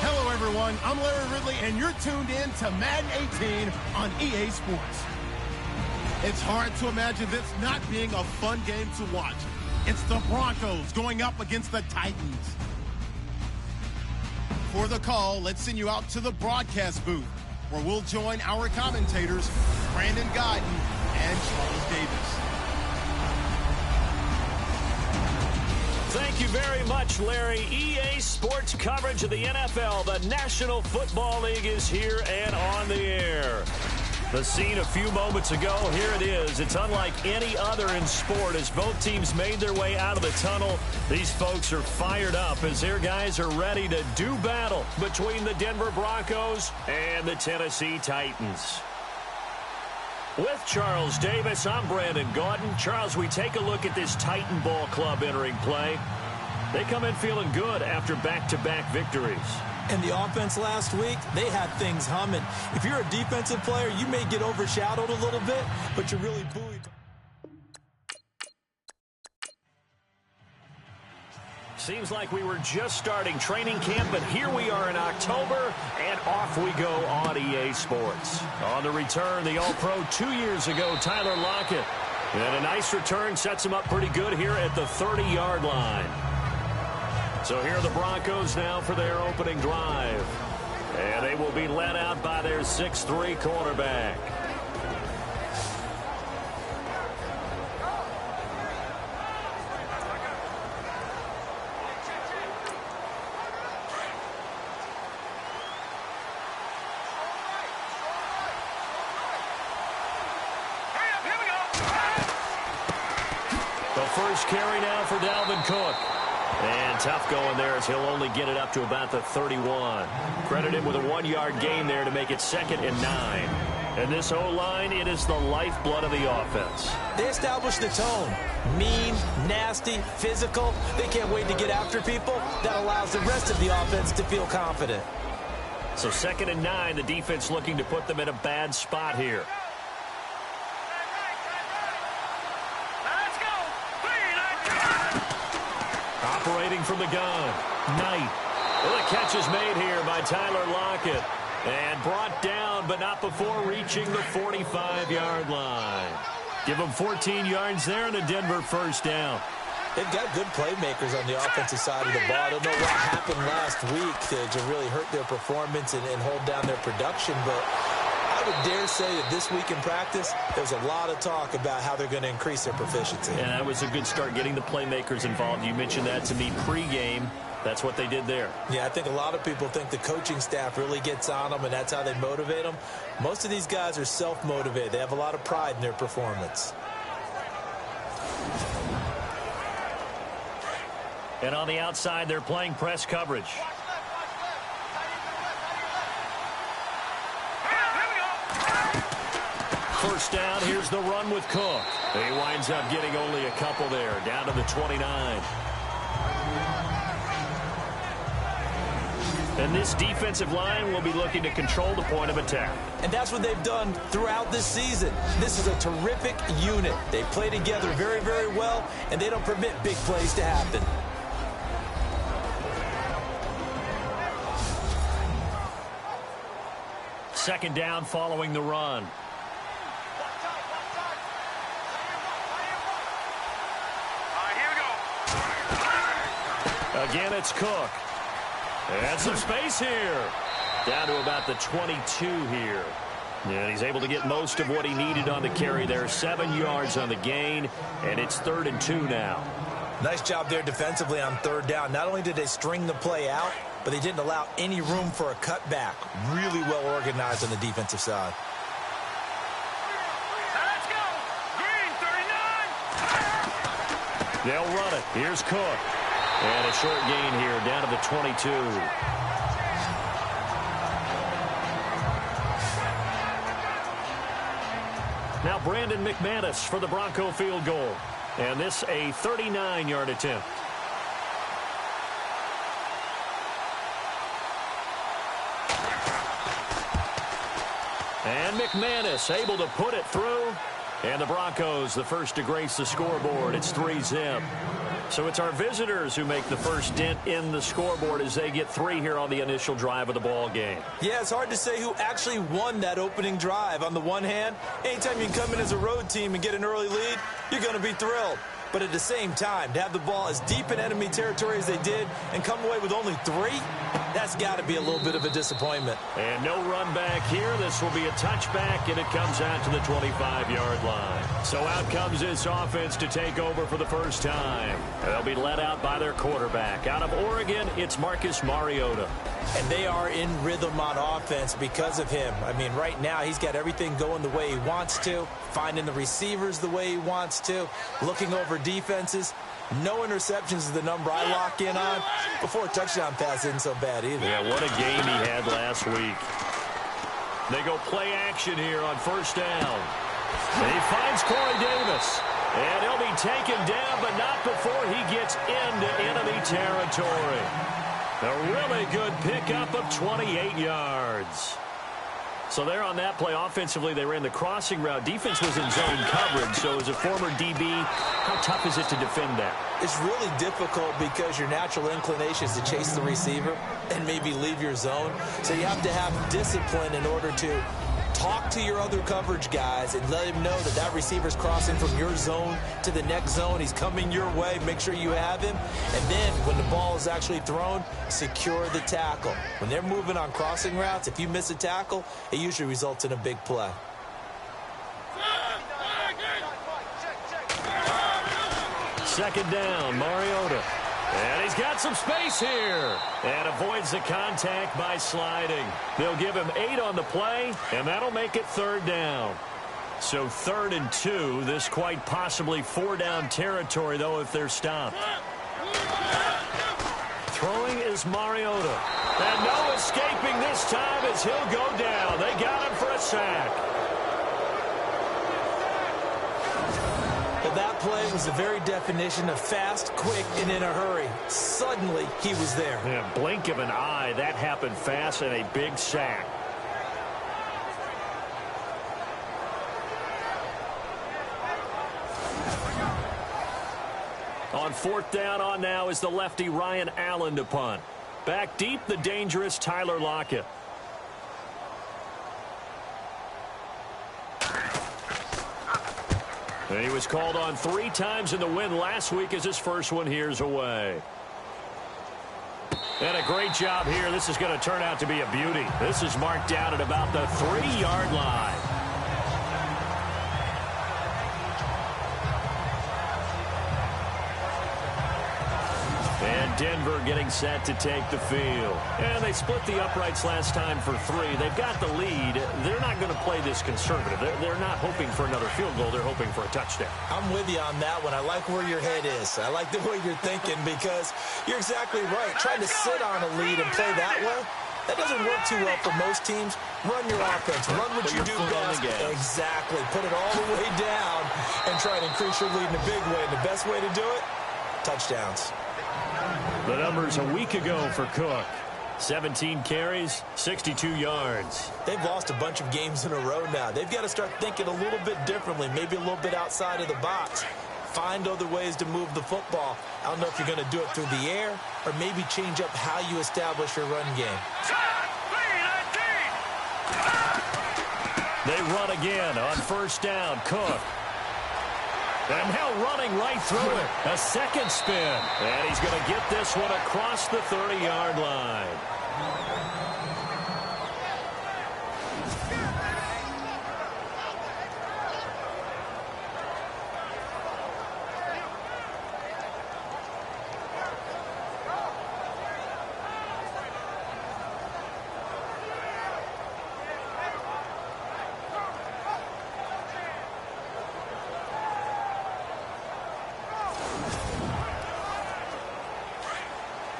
Hello, everyone. I'm Larry Ridley, and you're tuned in to Madden 18 on EA Sports. It's hard to imagine this not being a fun game to watch. It's the Broncos going up against the Titans. For the call, let's send you out to the broadcast booth, where we'll join our commentators, Brandon Gaudin and Charles Davis. Thank you very much, Larry. EA Sports coverage of the NFL. The National Football League is here and on the air. The scene a few moments ago, here it is. It's unlike any other in sport as both teams made their way out of the tunnel. These folks are fired up as their guys are ready to do battle between the Denver Broncos and the Tennessee Titans. With Charles Davis, I'm Brandon Gaudin. Charles, we take a look at this Titan Ball Club entering play. They come in feeling good after back-to-back victories. And the offense last week, they had things humming. If you're a defensive player, you may get overshadowed a little bit, but you're really buoyed. Seems like we were just starting training camp, but here we are in October, and off we go on EA Sports. On the return, the All-Pro 2 years ago, Tyler Lockett. And a nice return sets him up pretty good here at the 30-yard line. So here are the Broncos now for their opening drive. And they will be led out by their 6'3" quarterback. First carry now for Dalvin Cook. And tough going there as he'll only get it up to about the 31. Credit him with a 1-yard gain there to make it 2nd and 9. And this O-line, it is the lifeblood of the offense. They established the tone. Mean, nasty, physical. They can't wait to get after people. That allows the rest of the offense to feel confident. So 2nd and 9, the defense looking to put them in a bad spot here. Operating from the gun, Knight. Well, the catch is made here by Tyler Lockett. And brought down, but not before reaching the 45-yard line. Give them 14 yards there and a Denver first down. They've got good playmakers on the offensive side of the ball. I don't know what happened last week to really hurt their performance and hold down their production, but I would dare say that this week in practice, there's a lot of talk about how they're going to increase their proficiency. And that was a good start, getting the playmakers involved. You mentioned that to me pregame. That's what they did there. Yeah, I think a lot of people think the coaching staff really gets on them, and that's how they motivate them. Most of these guys are self-motivated. They have a lot of pride in their performance. And on the outside, they're playing press coverage. First down, here's the run with Cook. He winds up getting only a couple there, down to the 29. And this defensive line will be looking to control the point of attack. And that's what they've done throughout this season. This is a terrific unit. They play together very, very well, and they don't permit big plays to happen. Second down following the run. Again, it's Cook. And some space here. Down to about the 22 here. And he's able to get most of what he needed on the carry there. 7 yards on the gain, and it's 3rd and 2 now. Nice job there defensively on 3rd down. Not only did they string the play out, but they didn't allow any room for a cutback. Really well organized on the defensive side. Let's go! Green, 39! They'll run it. Here's Cook. And a short gain here, down to the 22. Now Brandon McManus for the Bronco field goal. And this a 39-yard attempt. And McManus able to put it through. And the Broncos, the first to grace the scoreboard. It's 3-zip. So it's our visitors who make the first dent in the scoreboard as they get 3 here on the initial drive of the ball game. Yeah, it's hard to say who actually won that opening drive. On the one hand, anytime you can come in as a road team and get an early lead, you're going to be thrilled. But at the same time, to have the ball as deep in enemy territory as they did and come away with only 3, that's got to be a little bit of a disappointment. And no run back here. This will be a touchback, and it comes out to the 25-yard line. So out comes this offense to take over for the first time. They'll be led out by their quarterback. Out of Oregon, it's Marcus Mariota. And they are in rhythm on offense because of him. I mean, right now, he's got everything going the way he wants to, finding the receivers the way he wants to, looking over defenses. No interceptions is the number I lock in on. Before a touchdown pass isn't so bad either. Yeah, what a game he had last week. They go play action here on first down. And he finds Corey Davis. And he'll be taken down, but not before he gets into enemy territory. A really good pickup of 28 yards. So there on that play, offensively, they ran the crossing route. Defense was in zone coverage, so as a former DB, how tough is it to defend that? It's really difficult because your natural inclination is to chase the receiver and maybe leave your zone. So you have to have discipline in order to talk to your other coverage guys and let him know that that receiver's crossing from your zone to the next zone. He's coming your way. Make sure you have him. And then when the ball is actually thrown, secure the tackle. When they're moving on crossing routes, if you miss a tackle, it usually results in a big play. Second down, Mariota. And he's got some space here. And avoids the contact by sliding. They'll give him 8 on the play, and that'll make it third down. So 3rd and 2. This quite possibly 4-down territory, though, if they're stopped. Throwing is Mariota. And no escaping this time as he'll go down. They got him for a sack. Well, that play was the very definition of fast, quick, and in a hurry. Suddenly, he was there. Yeah, blink of an eye. That happened fast and a big sack. On 4th down on now is the lefty Ryan Allen to punt. Back deep, the dangerous Tyler Lockett. And he was called on 3 times in the win last week as his first one here's away. And a great job here. This is going to turn out to be a beauty. This is marked down at about the 3-yard line. And Denver getting set to take the field. And they split the uprights last time for 3. They've got the lead. They're not going to play this conservative. They're not hoping for another field goal. They're hoping for a touchdown. I'm with you on that one. I like where your head is. I like the way you're thinking because you're exactly right. Trying to sit on a lead and play that way, that doesn't work too well for most teams. Run your offense. Run what you do best. Exactly. Put it all the way down and try to increase your lead in a big way. And the best way to do it, touchdowns. The numbers a week ago for Cook. 17 carries, 62 yards. They've lost a bunch of games in a row now. They've got to start thinking a little bit differently, maybe a little bit outside of the box. Find other ways to move the football. I don't know if you're going to do it through the air or maybe change up how you establish your run game. They run again on first down. Cook. And now running right through it. A second spin. And he's going to get this one across the 30-yard line.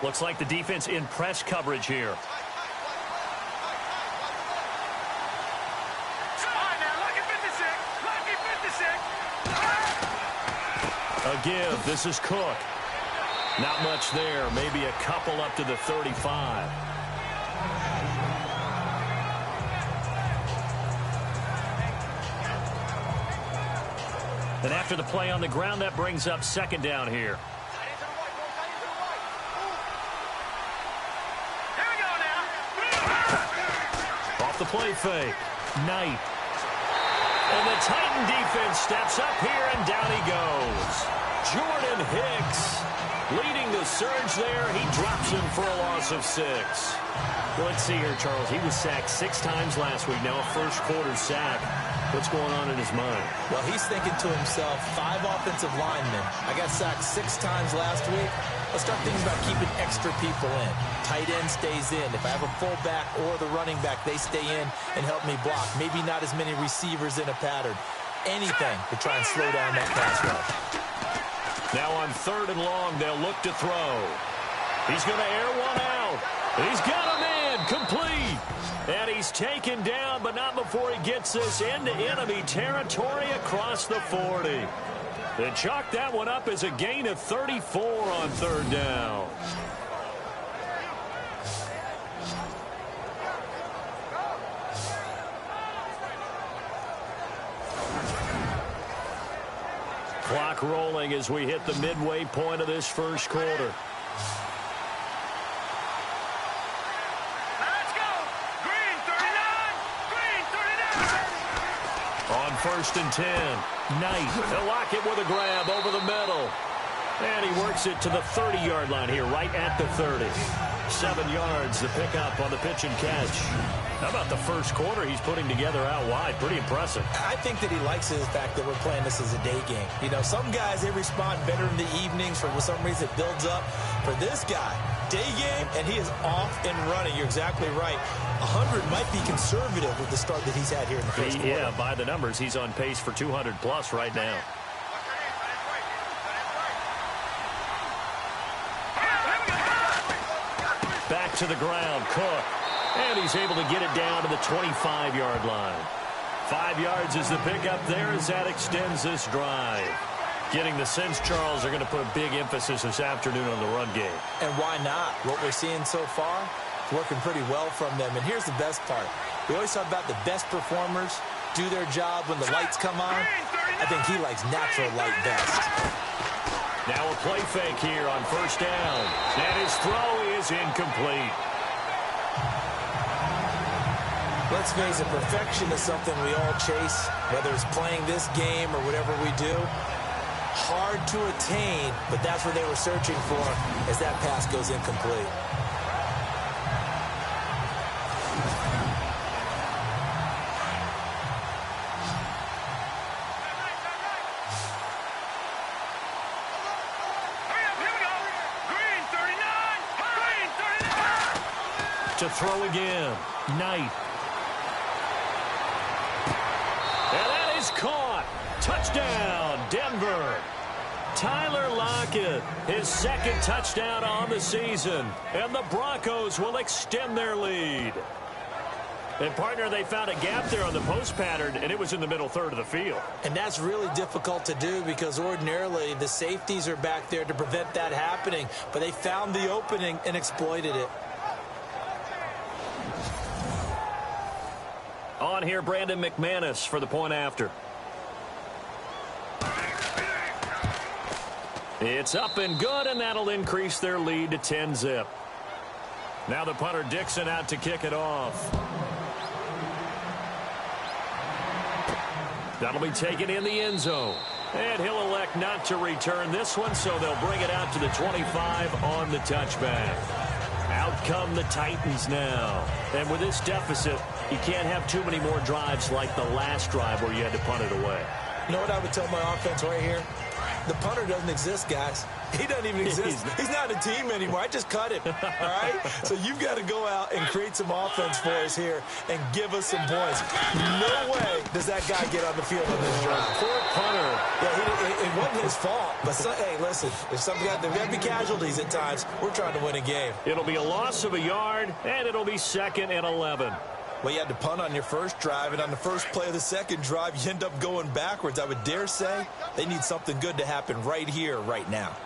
Looks like the defense in press coverage here. A give. This is Cook. Not much there. Maybe a couple up to the 35. And after the play on the ground, that brings up second down here. Off the play fake. Knight. And the Titan defense steps up here, and down he goes. Jordan Hicks leading the surge there. He drops him for a loss of 6. Well, let's see here, Charles. He was sacked 6 times last week. Now a first-quarter sack. What's going on in his mind? Well, he's thinking to himself, 5 offensive linemen. I got sacked 6 times last week. Let's start thinking about keeping extra people in. Tight end stays in. If I have a fullback or the running back, they stay in and help me block. Maybe not as many receivers in a pattern. Anything to try and slow down that pass rush. Now on 3rd and long, they'll look to throw. He's going to air one out. He's got a man complete. And he's taken down, but not before he gets this into enemy territory across the 40. They chalk that one up as a gain of 34 on 3rd down. Clock rolling as we hit the midway point of this first quarter. Let's go. Green 39. Green 39. On 1st and 10. Knight. They'll lock it with a grab over the middle. And he works it to the 30-yard line here, right at the 30. 7 yards, the pickup on the pitch and catch. How about the first quarter he's putting together out wide? Pretty impressive. I think that he likes the fact that we're playing this as a day game. You know, some guys, they respond better in the evenings. For some reason, it builds up. For this guy, day game, and he is off and running. You're exactly right. 100 might be conservative with the start that he's had here in the first quarter. Yeah, by the numbers, he's on pace for 200-plus right now. Back to the ground, Cook. And he's able to get it down to the 25-yard line. 5 yards is the pickup there as that extends this drive. Getting the sense, Charles, they're going to put a big emphasis this afternoon on the run game. And why not? What we're seeing so far, working pretty well from them. And here's the best part. We always talk about the best performers do their job when the lights come on. I think he likes natural light best. Now a play fake here on 1st down. And his throw is incomplete. Let's face it, perfection is something we all chase, whether it's playing this game or whatever we do. Hard to attain, but that's what they were searching for as that pass goes incomplete. To throw again. Knight. And that is caught. Touchdown, Denver. Tyler Lockett, his 2nd touchdown on the season. And the Broncos will extend their lead. And, partner, they found a gap there on the post pattern, and it was in the middle 3rd of the field. And that's really difficult to do because ordinarily the safeties are back there to prevent that happening. But they found the opening and exploited it. On here, Brandon McManus for the point after. It's up and good, and that'll increase their lead to 10-zip. Now the punter Dixon out to kick it off. That'll be taken in the end zone. And he'll elect not to return this one, so they'll bring it out to the 25 on the touchback. Out come the Titans now. And with this deficit, you can't have too many more drives like the last drive where you had to punt it away. You know what I would tell my offense right here? The punter doesn't exist, guys. He doesn't even exist. He's not a team anymore. I just cut him. All right? So you've got to go out and create some offense for us here and give us some points. No way does that guy get on the field on this drive. Poor punter. Yeah, it wasn't his fault. But, hey, listen, if there got to be casualties at times, we're trying to win a game. It'll be a loss of a yard, and it'll be 2nd and 11. Well, you had to punt on your first drive, and on the first play of the second drive, you end up going backwards. I would dare say they need something good to happen right here, right now.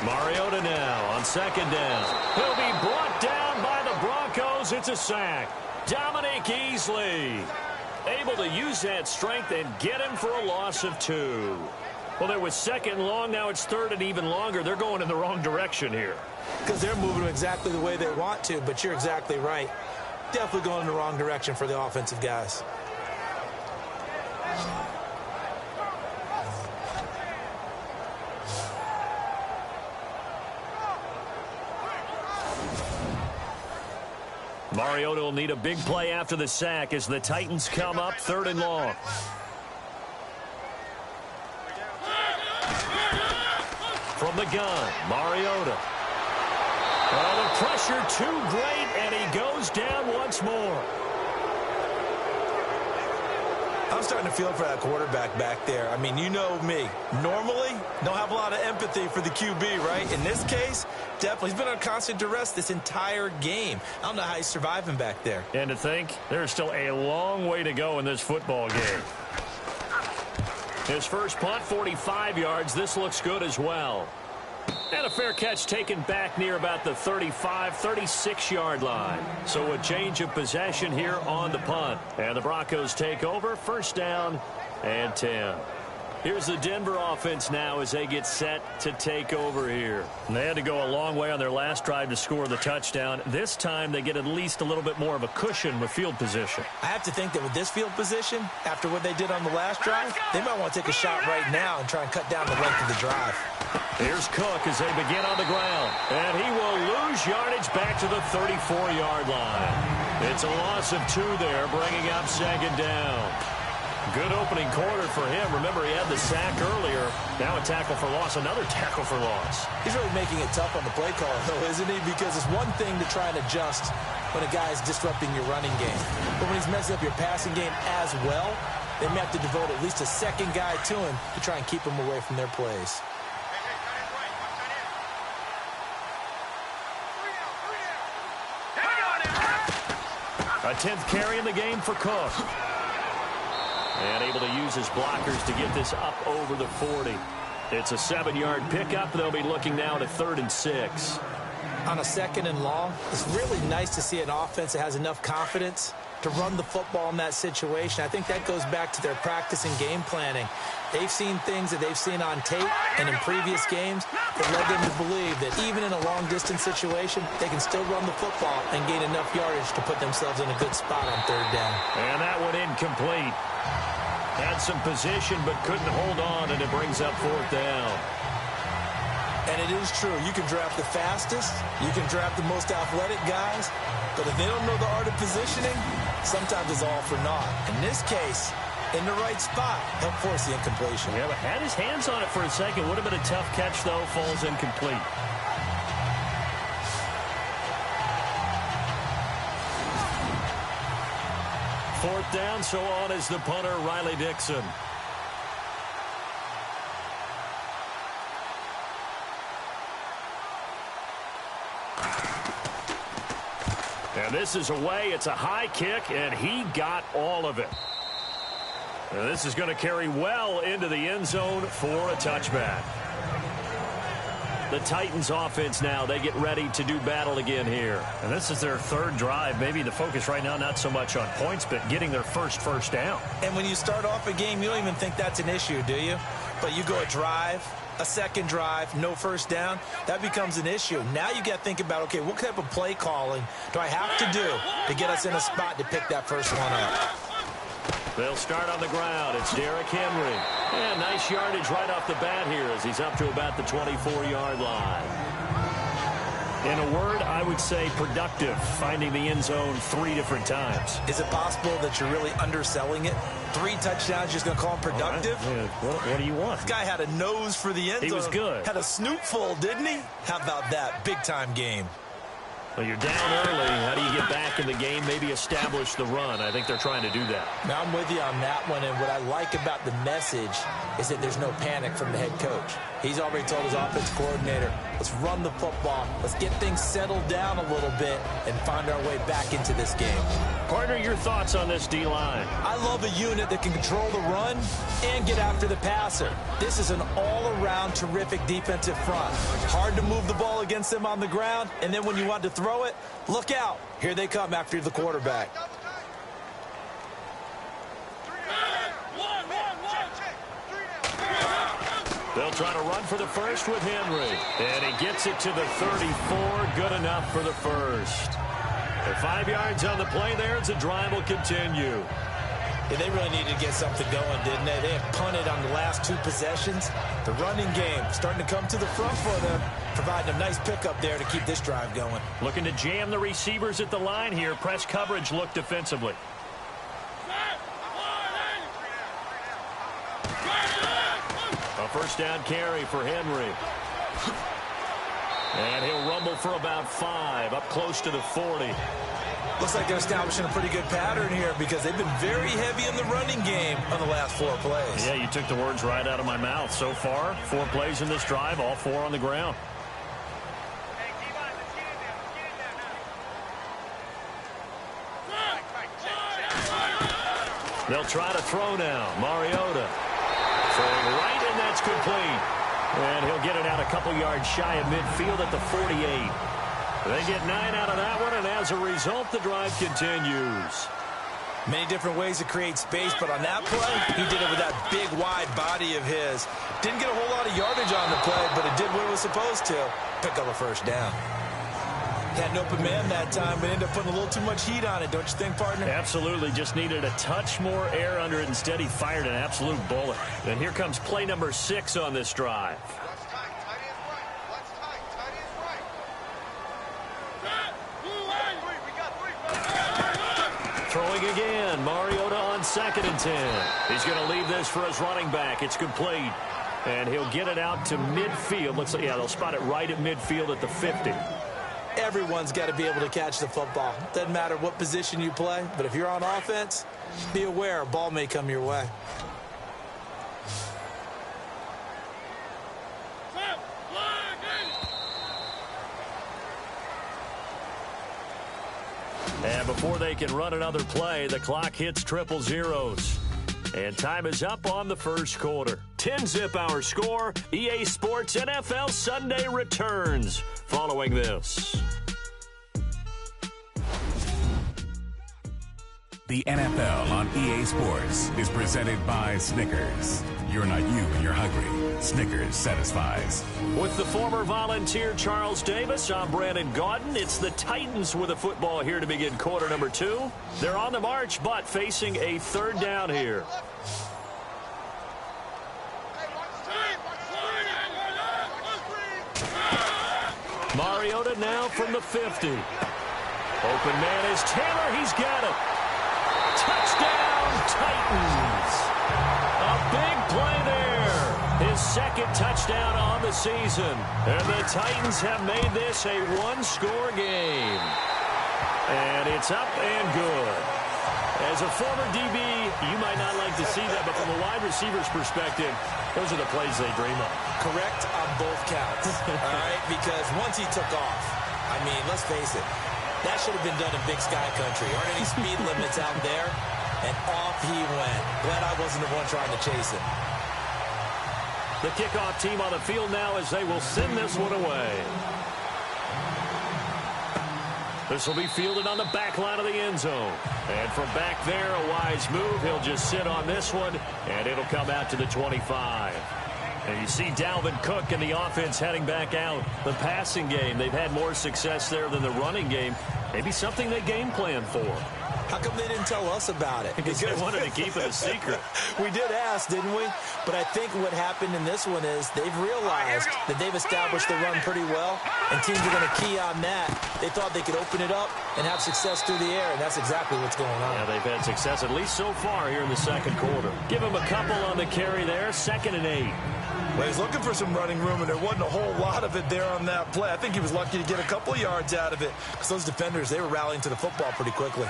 Mariota now on 2nd down. He'll be brought down by the Broncos. It's a sack. Dominique Easley able to use that strength and get him for a loss of 2. Well, there was 2nd and long. Now it's 3rd and even longer. They're going in the wrong direction here. Because they're moving exactly the way they want to, but you're exactly right. Definitely going in the wrong direction for the offensive guys. Mariota will need a big play after the sack as the Titans come up 3rd and long. From the gun, Mariota. Oh, the pressure too great, and he goes down once more. I'm starting to feel for that quarterback back there. I mean, you know me. Normally, don't have a lot of empathy for the QB, right? In this case, definitely. He's been on constant duress this entire game. I don't know how he's surviving back there. And to think, there's still a long way to go in this football game. His first punt, 45 yards. This looks good as well. And a fair catch taken back near about the 35, 36-yard line. So a change of possession here on the punt. And the Broncos take over, 1st down and 10. Here's the Denver offense now as they get set to take over here. And they had to go a long way on their last drive to score the touchdown. This time they get at least a little bit more of a cushion with field position. I have to think that with this field position, after what they did on the last drive, they might want to take a shot right now and try and cut down the length of the drive. Here's Cook as they begin on the ground. And he will lose yardage back to the 34-yard line. It's a loss of 2 there, bringing up 2nd down. Good opening quarter for him. Remember, he had the sack earlier. Now a tackle for loss, another tackle for loss. He's really making it tough on the play caller, though, isn't he? Because it's one thing to try and adjust when a guy is disrupting your running game. But when he's messing up your passing game as well, they may have to devote at least a 2nd guy to him to try and keep him away from their plays. A 10th carry in the game for Cook. And able to use his blockers to get this up over the 40. It's a 7-yard pickup. They'll be looking now to 3rd and 6. On a 2nd and long, it's really nice to see an offense that has enough confidence to run the football in that situation. I think that goes back to their practice and game planning. They've seen things that they've seen on tape and in previous games that led them to believe that even in a long-distance situation, they can still run the football and gain enough yardage to put themselves in a good spot on 3rd down. And that one incomplete. Had some position but couldn't hold on, and it brings up 4th down. And it is true. You can draft the fastest. You can draft the most athletic guys. But if they don't know the art of positioning, sometimes it's all for naught. In this case, in the right spot, help force the incompletion. Yeah, but had his hands on it for a second. Would have been a tough catch, though. Falls incomplete. Fourth down, so on is the punter, Riley Dixon. And this is away. It's a high kick, and he got all of it. And this is going to carry well into the end zone for a touchback. The Titans offense now, they get ready to do battle again here. And this is their 3rd drive. Maybe the focus right now not so much on points, but getting their first down. And when you start off a game, you don't even think that's an issue, do you? But you go a drive, a 2nd drive, no 1st down, that becomes an issue. Now you got to think about, okay, what type of play calling do I have to do to get us in a spot to pick that first one up? They'll start on the ground. It's Derrick Henry. And nice yardage right off the bat here as he's up to about the 24-yard line. In a word, I would say productive, finding the end zone 3 different times. Is it possible that you're really underselling it? 3 touchdowns, just going to call him productive? Right. What do you want? This guy had a nose for the end zone. He was good. Had a snoot full, didn't he? How about that? Big-time game. Well, you're down early. How do you get back in the game? Maybe establish the run. I think they're trying to do that. Now, I'm with you on that one, and what I like about the message is that there's no panic from the head coach. He's already told his offense coordinator, let's run the football, let's get things settled down a little bit and find our way back into this game. Partner, your thoughts on this D-line? I love a unit that can control the run and get after the passer. This is an all-around terrific defensive front. Hard to move the ball against them on the ground, and then when you want to throw it, look out. Here they come after the quarterback. They'll try to run for the first with Henry. And he gets it to the 34. Good enough for the first. And 5 yards on the play there as the drive will continue. Yeah, they really needed to get something going, didn't they? They have punted on the last 2 possessions. The running game starting to come to the front for them, providing a nice pickup there to keep this drive going. Looking to jam the receivers at the line here. Press coverage look defensively. A first down carry for Henry. And he'll rumble for about 5, up close to the 40. Looks like they're establishing a pretty good pattern here because they've been very heavy in the running game on the last 4 plays. Yeah, you took the words right out of my mouth. So far, 4 plays in this drive, all 4 on the ground. They'll try to throw now. Mariota throwing right, and that's complete. And he'll get it out a couple yards shy of midfield at the 48. They get 9 out of that one, and as a result, the drive continues. Many different ways to create space, but on that play, he did it with that big, wide body of his. Didn't get a whole lot of yardage on the play, but it did what it was supposed to. Pick up a first down. Had an open man that time, but ended up putting a little too much heat on it, don't you think, partner? Absolutely. Just needed a touch more air under it. Instead, he fired an absolute bullet. And here comes play number 6 on this drive. Throwing again. Mariota on 2nd and 10. He's going to leave this for his running back. It's complete. And he'll get it out to midfield. Looks like, yeah, they'll spot it right at midfield at the 50. Everyone's got to be able to catch the football. Doesn't matter what position you play, but if you're on offense, be aware a ball may come your way. And before they can run another play, the clock hits triple zeros. And time is up on the first quarter. 10-zip our score. EA Sports NFL Sunday returns following this. The NFL on EA Sports is presented by Snickers. You're not you when you're hungry. Snickers satisfies. With the former Volunteer Charles Davis, I'm Brandon Gaudin. It's the Titans with a football here to begin quarter number 2. They're on the march, but facing a 3rd down here. Mariota now from the 50. Open man is Taylor. He's got it. Touchdown, Titans. A big play there. His 2nd touchdown on the season. And the Titans have made this a 1-score game. And it's up and good. As a former DB, you might not like to see that, but from a wide receiver's perspective, those are the plays they dream of. Correct on both counts. All right, because once he took off, I mean, let's face it, that should have been done in Big Sky Country. Aren't any speed limits out there? And off he went. Glad I wasn't the one trying to chase him. The kickoff team on the field now as they will send this one away. This will be fielded on the back line of the end zone. And from back there, a wise move. He'll just sit on this one, and it'll come out to the 25. And you see Dalvin Cook and the offense heading back out. The passing game, they've had more success there than the running game. Maybe something they game plan for. How come they didn't tell us about it? Because they wanted to keep it a secret. We did ask, didn't we? But I think what happened in this one is they've realized that they've established the run pretty well, and teams are going to key on that. They thought they could open it up and have success through the air, and that's exactly what's going on. Yeah, they've had success at least so far here in the 2nd quarter. Give them a couple on the carry there, 2nd and 8. Well, he's looking for some running room, and there wasn't a whole lot of it there on that play. I think he was lucky to get a couple yards out of it because those defenders, they were rallying to the football pretty quickly.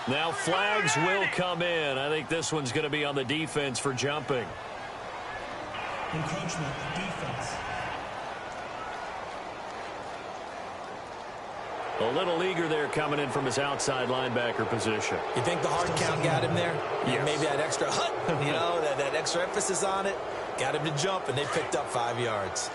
Now flags will come in. I think this one's going to be on the defense for jumping. Encroachment, defense. A little eager there coming in from his outside linebacker position. You think the hard count got him there? Yes. Maybe that extra that extra emphasis on it got him to jump, and they picked up 5 yards.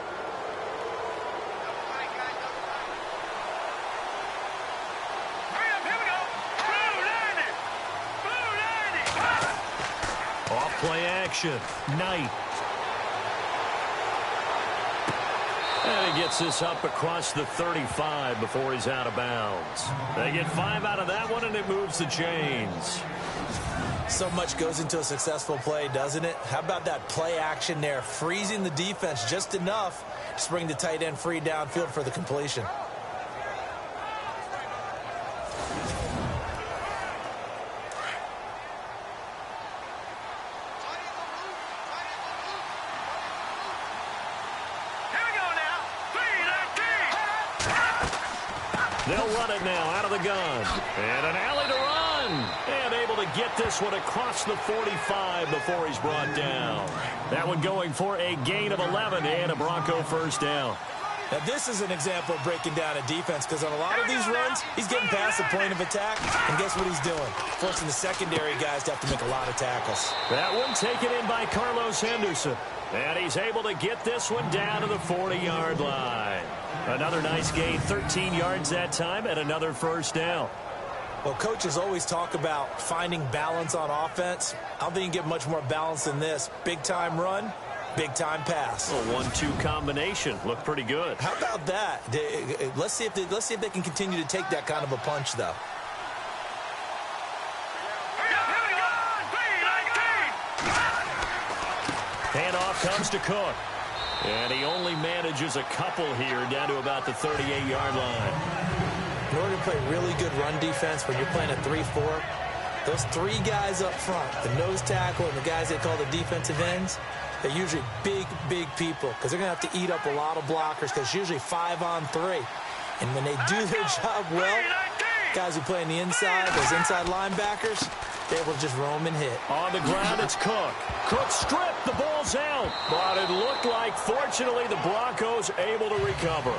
Off play action. Knight. And he gets this up across the 35 before he's out of bounds. They get 5 out of that one, and it moves the chains. So much goes into a successful play, doesn't it? How about that play action there, freezing the defense just enough to bring the tight end free downfield for the completion. They'll run it now out of the gun. And an alley to run. And able to get this one across the 45 before he's brought down. That one going for a gain of 11 and a Bronco first down. Now, this is an example of breaking down a defense because on a lot of these runs, he's getting past the point of attack, and guess what he's doing? Forcing the secondary guys to have to make a lot of tackles. That one taken in by Carlos Henderson. And he's able to get this one down to the 40-yard line. Another nice gain, 13 yards that time, and another first down. Well, coaches always talk about finding balance on offense. I don't think you can get much more balance than this. Big-time run, big-time pass. A 1-2 combination. Looked pretty good. How about that? Let's see if they can continue to take that kind of a punch, though. Handoff comes to Cook. And he only manages a couple here down to about the 38-yard line. In order to play really good run defense when you're playing a 3-4, those 3 guys up front, the nose tackle and the guys they call the defensive ends, they're usually big, big people because they're going to have to eat up a lot of blockers because it's usually 5-on-3. And when they do their job well, guys who play on the inside, those inside linebackers, they're able to just roam and hit. On the ground, it's Cook. Cook stripped. The ball's out. But it looked like, fortunately, the Broncos able to recover.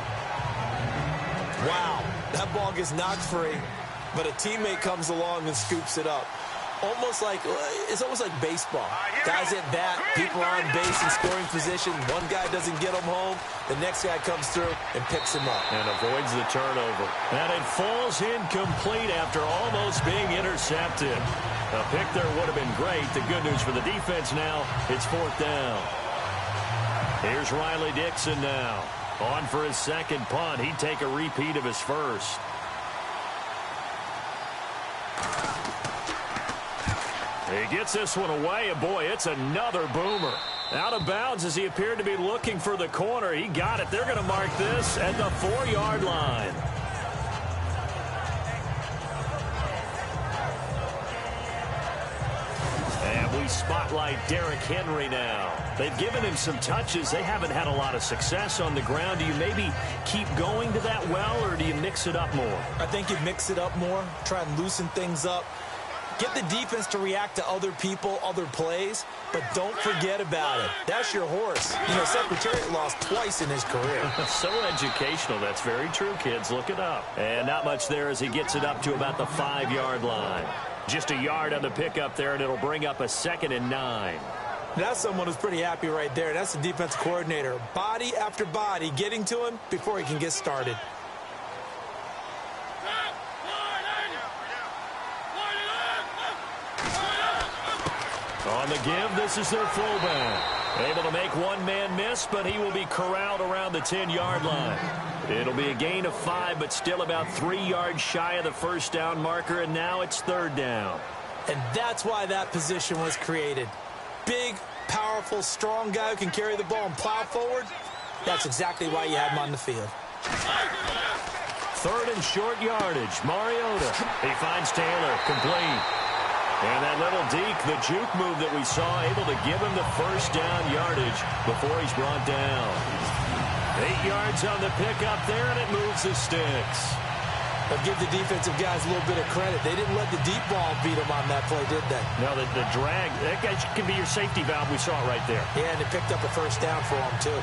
Wow. That ball gets knocked free, but a teammate comes along and scoops it up. It's almost like baseball. Guys at bat, people are on base in scoring position. One guy doesn't get him home. The next guy comes through and picks him up. And avoids the turnover. And it falls incomplete after almost being intercepted. A pick there would have been great. The good news for the defense now, it's 4th down. Here's Riley Dixon now. On for his second punt. He'd take a repeat of his first. He gets this one away, and boy, it's another boomer. Out of bounds as he appeared to be looking for the corner. He got it. They're going to mark this at the 4-yard line. And we spotlight Derrick Henry now. They've given him some touches. They haven't had a lot of success on the ground. Do you maybe keep going to that well, or do you mix it up more? I think you mix it up more, try and loosen things up. Get the defense to react to other people, other plays, but don't forget about it. That's your horse. You know, Secretariat lost twice in his career. So educational. That's very true, kids. Look it up. And not much there as he gets it up to about the 5-yard line. Just a yard on the pickup there, and it'll bring up a 2nd and 9. That's someone who's pretty happy right there. That's the defense coordinator. Body after body getting to him before he can get started. On the give, this is their fullback. Able to make one man miss, but he will be corralled around the 10-yard line. It'll be a gain of 5, but still about 3 yards shy of the first down marker, and now it's 3rd down. And that's why that position was created. Big, powerful, strong guy who can carry the ball and plow forward. That's exactly why you have him on the field. 3rd and short yardage. Mariota. He finds Taylor. Complete. And that little deke, the juke move that we saw, able to give him the first down yardage before he's brought down. 8 yards on the pickup there, and it moves the sticks. But give the defensive guys a little bit of credit. They didn't let the deep ball beat them on that play, did they? No, the drag, that guy can be your safety valve. We saw it right there. Yeah, and it picked up a first down for him, too.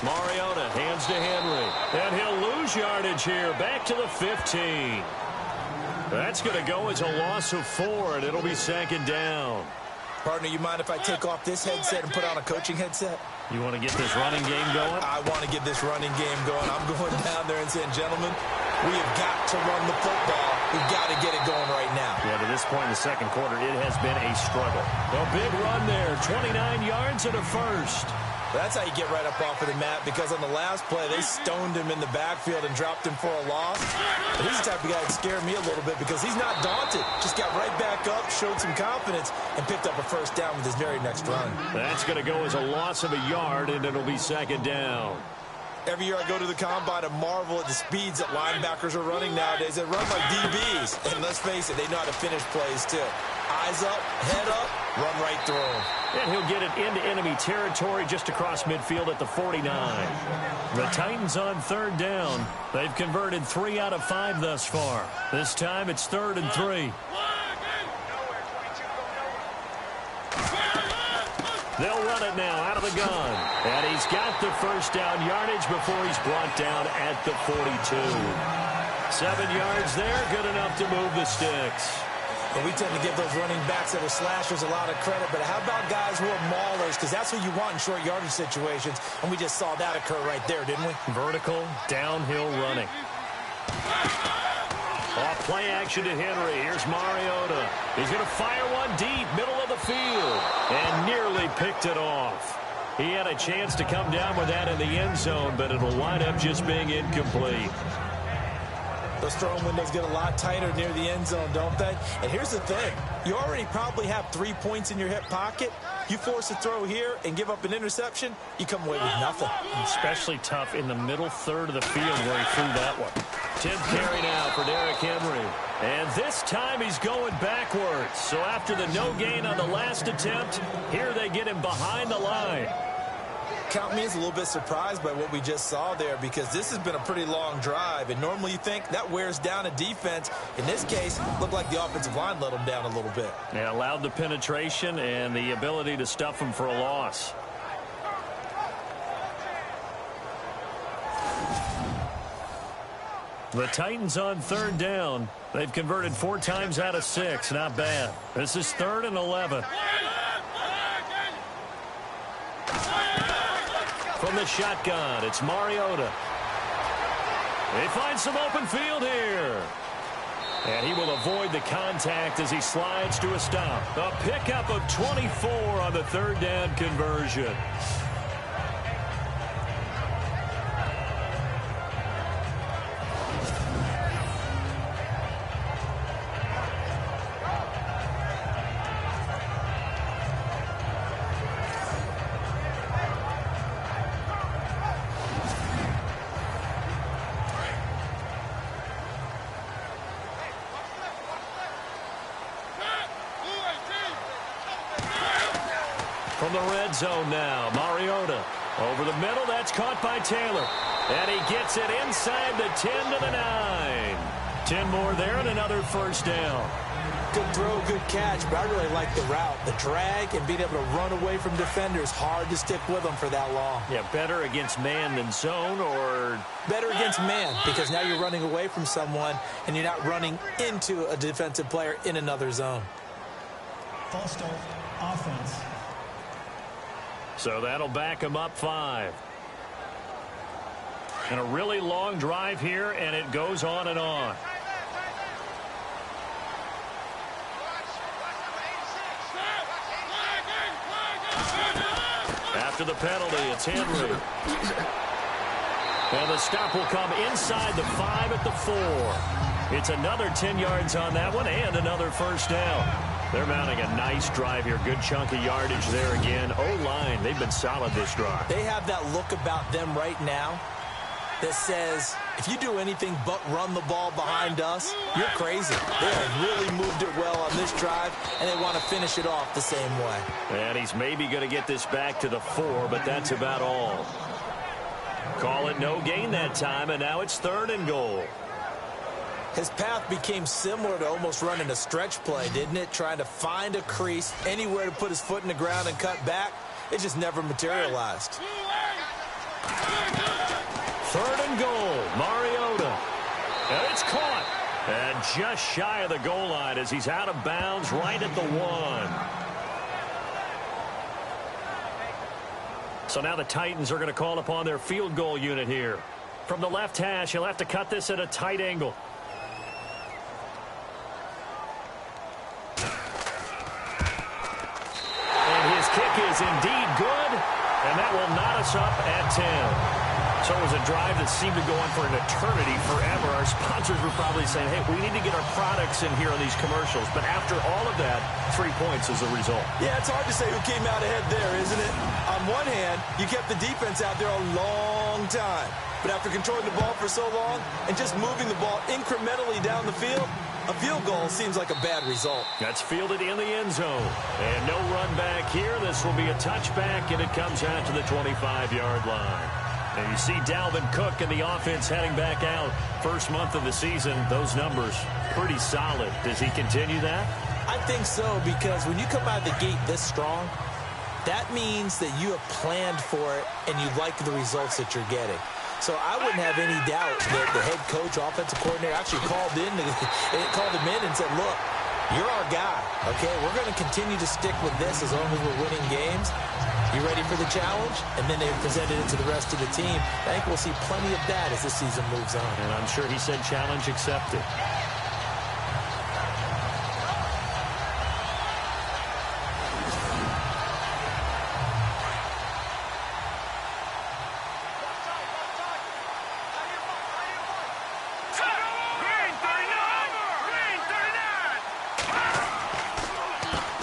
Mariota hands to Henry. And he'll lose yardage here. Back to the 15. That's going to go as a loss of 4, and it'll be second down. Partner, you mind if I take off this headset and put on a coaching headset? You want to get this running game going? I want to get this running game going. I'm going down there and saying, gentlemen, we have got to run the football. We've got to get it going right now. Yeah, to this point in the second quarter, it has been a struggle. A big run there, 29 yards and a first. That's how you get right up off of the mat, because on the last play, they stoned him in the backfield and dropped him for a loss. But he's the type of guy that scared me a little bit because he's not daunted. Just got right back up, showed some confidence, and picked up a first down with his very next run. That's going to go as a loss of a yard, and it'll be second down. Every year I go to the combine and marvel at the speeds that linebackers are running nowadays. They run like DBs. And let's face it, they know how to finish plays too. Eyes up, head up, run right through them. And he'll get it into enemy territory just across midfield at the 49. The Titans on third down. They've converted 3 out of 5 thus far. This time it's 3rd and 3. They'll run it now out of the gun. And he's got the first down yardage before he's brought down at the 42. 7 yards there, good enough to move the sticks. But we tend to give those running backs that are slashers a lot of credit. But how about guys who are maulers? Because that's what you want in short yardage situations. And we just saw that occur right there, didn't we? Vertical, downhill running. Off play action to Henry. Here's Mariota. He's going to fire one deep, middle of the field. And nearly picked it off. He had a chance to come down with that in the end zone, but it'll wind up just being incomplete. Those throwing windows get a lot tighter near the end zone, don't they? And here's the thing. You already probably have 3 points in your hip pocket. You force a throw here and give up an interception, you come away with nothing. Especially tough in the middle third of the field where he threw that one. 10th carry now for Derrick Henry. And this time he's going backwards. So after the no gain on the last attempt, here they get him behind the line. Count me as a little bit surprised by what we just saw there, because this has been a pretty long drive, and normally you think that wears down a defense. In this case, it looked like the offensive line let them down a little bit. Yeah, allowed the penetration and the ability to stuff them for a loss. The Titans on third down. They've converted 4 times out of 6. Not bad. This is 3rd and 11. From the shotgun, it's Mariota. They find some open field here. And he will avoid the contact as he slides to a stop. A pickup of 24 on the 3rd down conversion. From the red zone now, Mariota. Over the middle, that's caught by Taylor. And he gets it inside the 10 to the 9. 10 more there and another first down. Good throw, good catch, but I really like the route. The drag and being able to run away from defenders, hard to stick with them for that long. Yeah, better against man than zone, or? Better against man, because now you're running away from someone and you're not running into a defensive player in another zone. False start, offense. So that'll back him up 5. And a really long drive here, and it goes on and on. After the penalty, it's Henry. And the stop will come inside the 5 at the 4. It's another 10 yards on that one and another first down. They're mounting a nice drive here. Good chunk of yardage there again. O-line, they've been solid this drive. They have that look about them right now that says, if you do anything but run the ball behind us, you're crazy. They have really moved it well on this drive, and they want to finish it off the same way. And he's maybe going to get this back to the 4, but that's about all. Call it no gain that time, and now it's 3rd and goal. His path became similar to almost running a stretch play, didn't it? Trying to find a crease, anywhere to put his foot in the ground and cut back. It just never materialized. 3rd and goal, Mariota. And it's caught. And just shy of the goal line as he's out of bounds right at the 1. So now the Titans are going to call upon their field goal unit here. From the left hash, he'll have to cut this at a tight angle. And his kick is indeed good, and that will knot us up at 10. So it was a drive that seemed to go on for an eternity, forever. Our sponsors were probably saying, hey, we need to get our products in here on these commercials. But after all of that, 3 points is the result. Yeah, it's hard to say who came out ahead there, isn't it? On one hand, you kept the defense out there a long time. But after controlling the ball for so long and just moving the ball incrementally down the field, a field goal seems like a bad result. That's fielded in the end zone. And no run back here. This will be a touchback, and it comes out to the 25-yard line. And you see Dalvin Cook and the offense heading back out. First month of the season, those numbers pretty solid. Does he continue that? I think so, because when you come out of the gate this strong, that means that you have planned for it and you like the results that you're getting. So I wouldn't have any doubt that the head coach, offensive coordinator, actually called him in and said, look, you're our guy, okay? We're going to continue to stick with this as long as we're winning games. You ready for the challenge? And then they presented it to the rest of the team. I think we'll see plenty of that as the season moves on. And I'm sure he said challenge accepted.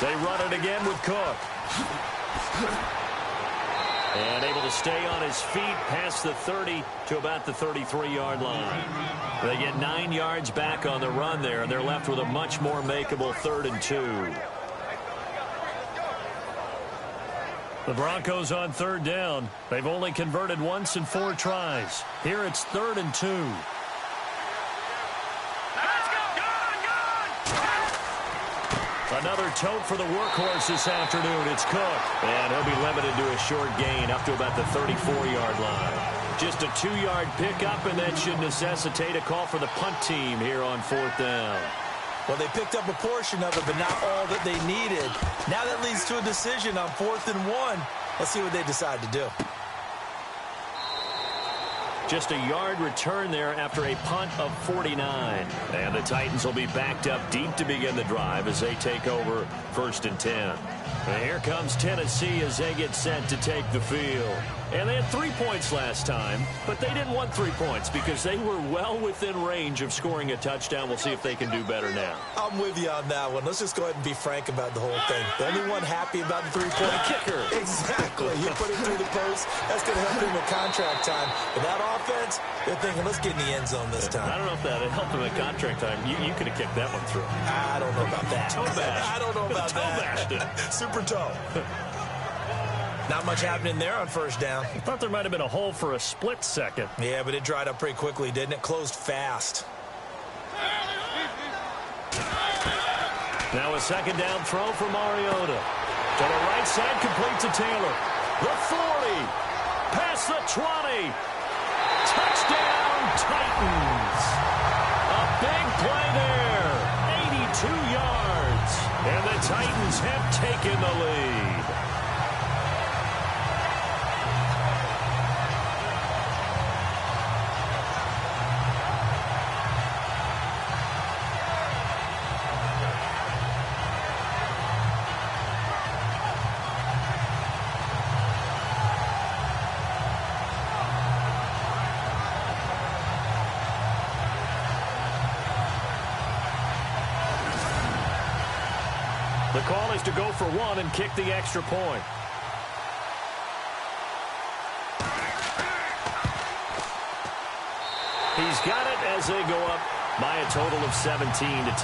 They run it again with Cook. And able to stay on his feet past the 30 to about the 33-yard line. They get 9 yards back on the run there, and they're left with a much more makeable 3rd and 2. The Broncos on 3rd down. They've only converted once in 4 tries. Here it's 3rd and 2. Another tote for the workhorse this afternoon. It's Cook. And he'll be limited to a short gain up to about the 34-yard line. Just a 2-yard pickup, and that should necessitate a call for the punt team here on 4th down. Well, they picked up a portion of it, but not all that they needed. Now that leads to a decision on 4th and 1. Let's see what they decide to do. Just a yard return there after a punt of 49. And the Titans will be backed up deep to begin the drive as they take over 1st and 10. And here comes Tennessee as they get set to take the field. And they had 3 points last time, but they didn't want 3 points because they were well within range of scoring a touchdown. We'll see if they can do better now. I'm with you on that one. Let's just go ahead and be frank about the whole thing. The only one happy about the 3-point kicker. Exactly. You put it through the post. That's going to help him at contract time. But that offense, they're thinking, let's get in the end zone this time. I don't know if that helped him at contract time. You could have kicked that one through. I don't know about that. Toe bash. I don't know about toe that. Toe bashed it. Super toe. Not much happening there on 1st down. I thought there might have been a hole for a split second. Yeah, but it dried up pretty quickly, didn't it? Closed fast. Now a 2nd down throw for Mariota. To the right side, complete to Taylor. The 40. Past the 20. Touchdown, Titans. A big play there. 82 yards. And the Titans have taken the lead. The call is to go for 1 and kick the extra point. He's got it as they go up by a total of 17-10.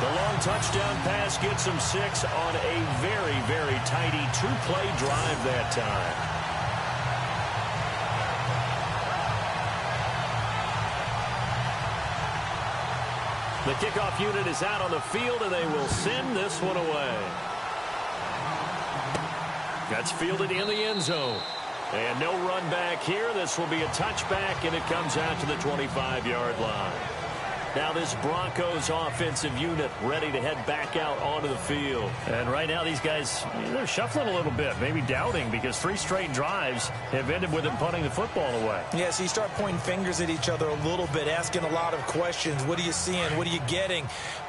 The long touchdown pass gets him 6 on a very, very tidy 2-play drive that time. The kickoff unit is out on the field, and they will send this one away. That's fielded in the end zone. And no run back here. This will be a touchback, and it comes out to the 25-yard line. Now this Broncos offensive unit ready to head back out onto the field. And right now these guys, they're shuffling a little bit, maybe doubting, because 3 straight drives have ended with them punting the football away. Yeah, so you start pointing fingers at each other a little bit, asking a lot of questions. What are you seeing? What are you getting?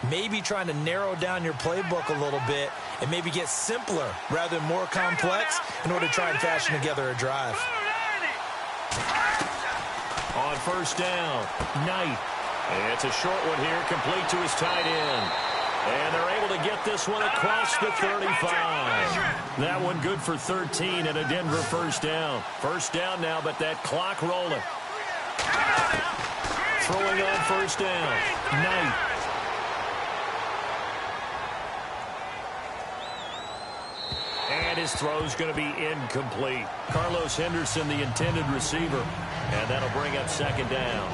Maybe trying to narrow down your playbook a little bit and maybe get simpler rather than more complex in order to try and fashion together a drive. On first down, Knight. And it's a short one here, complete to his tight end. And they're able to get this one across the 35. That one good for 13 and a Denver first down. First down now, but that clock rolling. Throwing on first down, Knight. And his throw's going to be incomplete. Carlos Henderson, the intended receiver. And that'll bring up second down.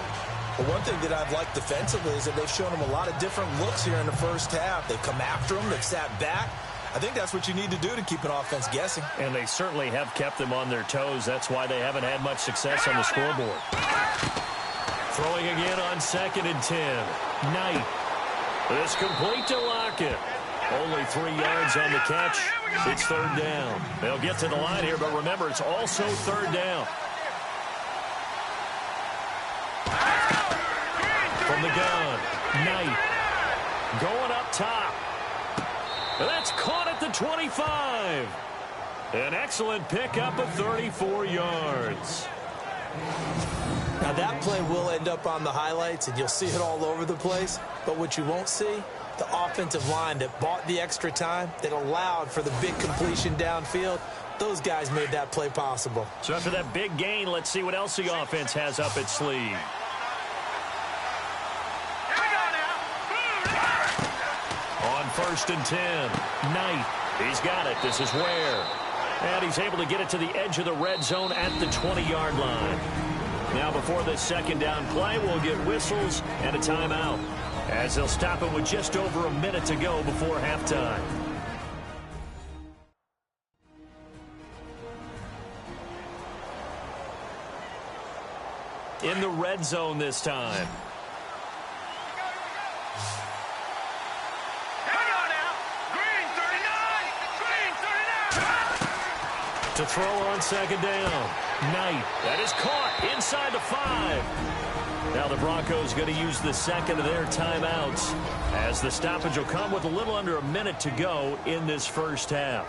Well, one thing that I've liked defensively is that they've shown them a lot of different looks here in the first half. They've come after them. They've sat back. I think that's what you need to do to keep an offense guessing. And they certainly have kept them on their toes. That's why they haven't had much success on the scoreboard. Throwing again on 2nd and 10. Knight. This complete to Lockett. Only 3 yards on the catch. It's third down. They'll get to the line here, but remember, it's also third down. From the gun, Knight going up top. That's caught at the 25. An excellent pickup of 34 yards. Now that play will end up on the highlights, and you'll see it all over the place. But what you won't see, the offensive line that bought the extra time, that allowed for the big completion downfield, those guys made that play possible. So after that big gain, let's see what else the offense has up its sleeve. On 1st and 10, Knight. He's got it. This is Ware. And he's able to get it to the edge of the red zone at the 20-yard line. Now before this second down play, we'll get whistles and a timeout, as they'll stop it with just over a minute to go before halftime. In the red zone this time. To throw on second down. Knight. That is caught inside the 5. Now the Broncos going to use the second of their timeouts, as the stoppage will come with a little under a minute to go in this first half.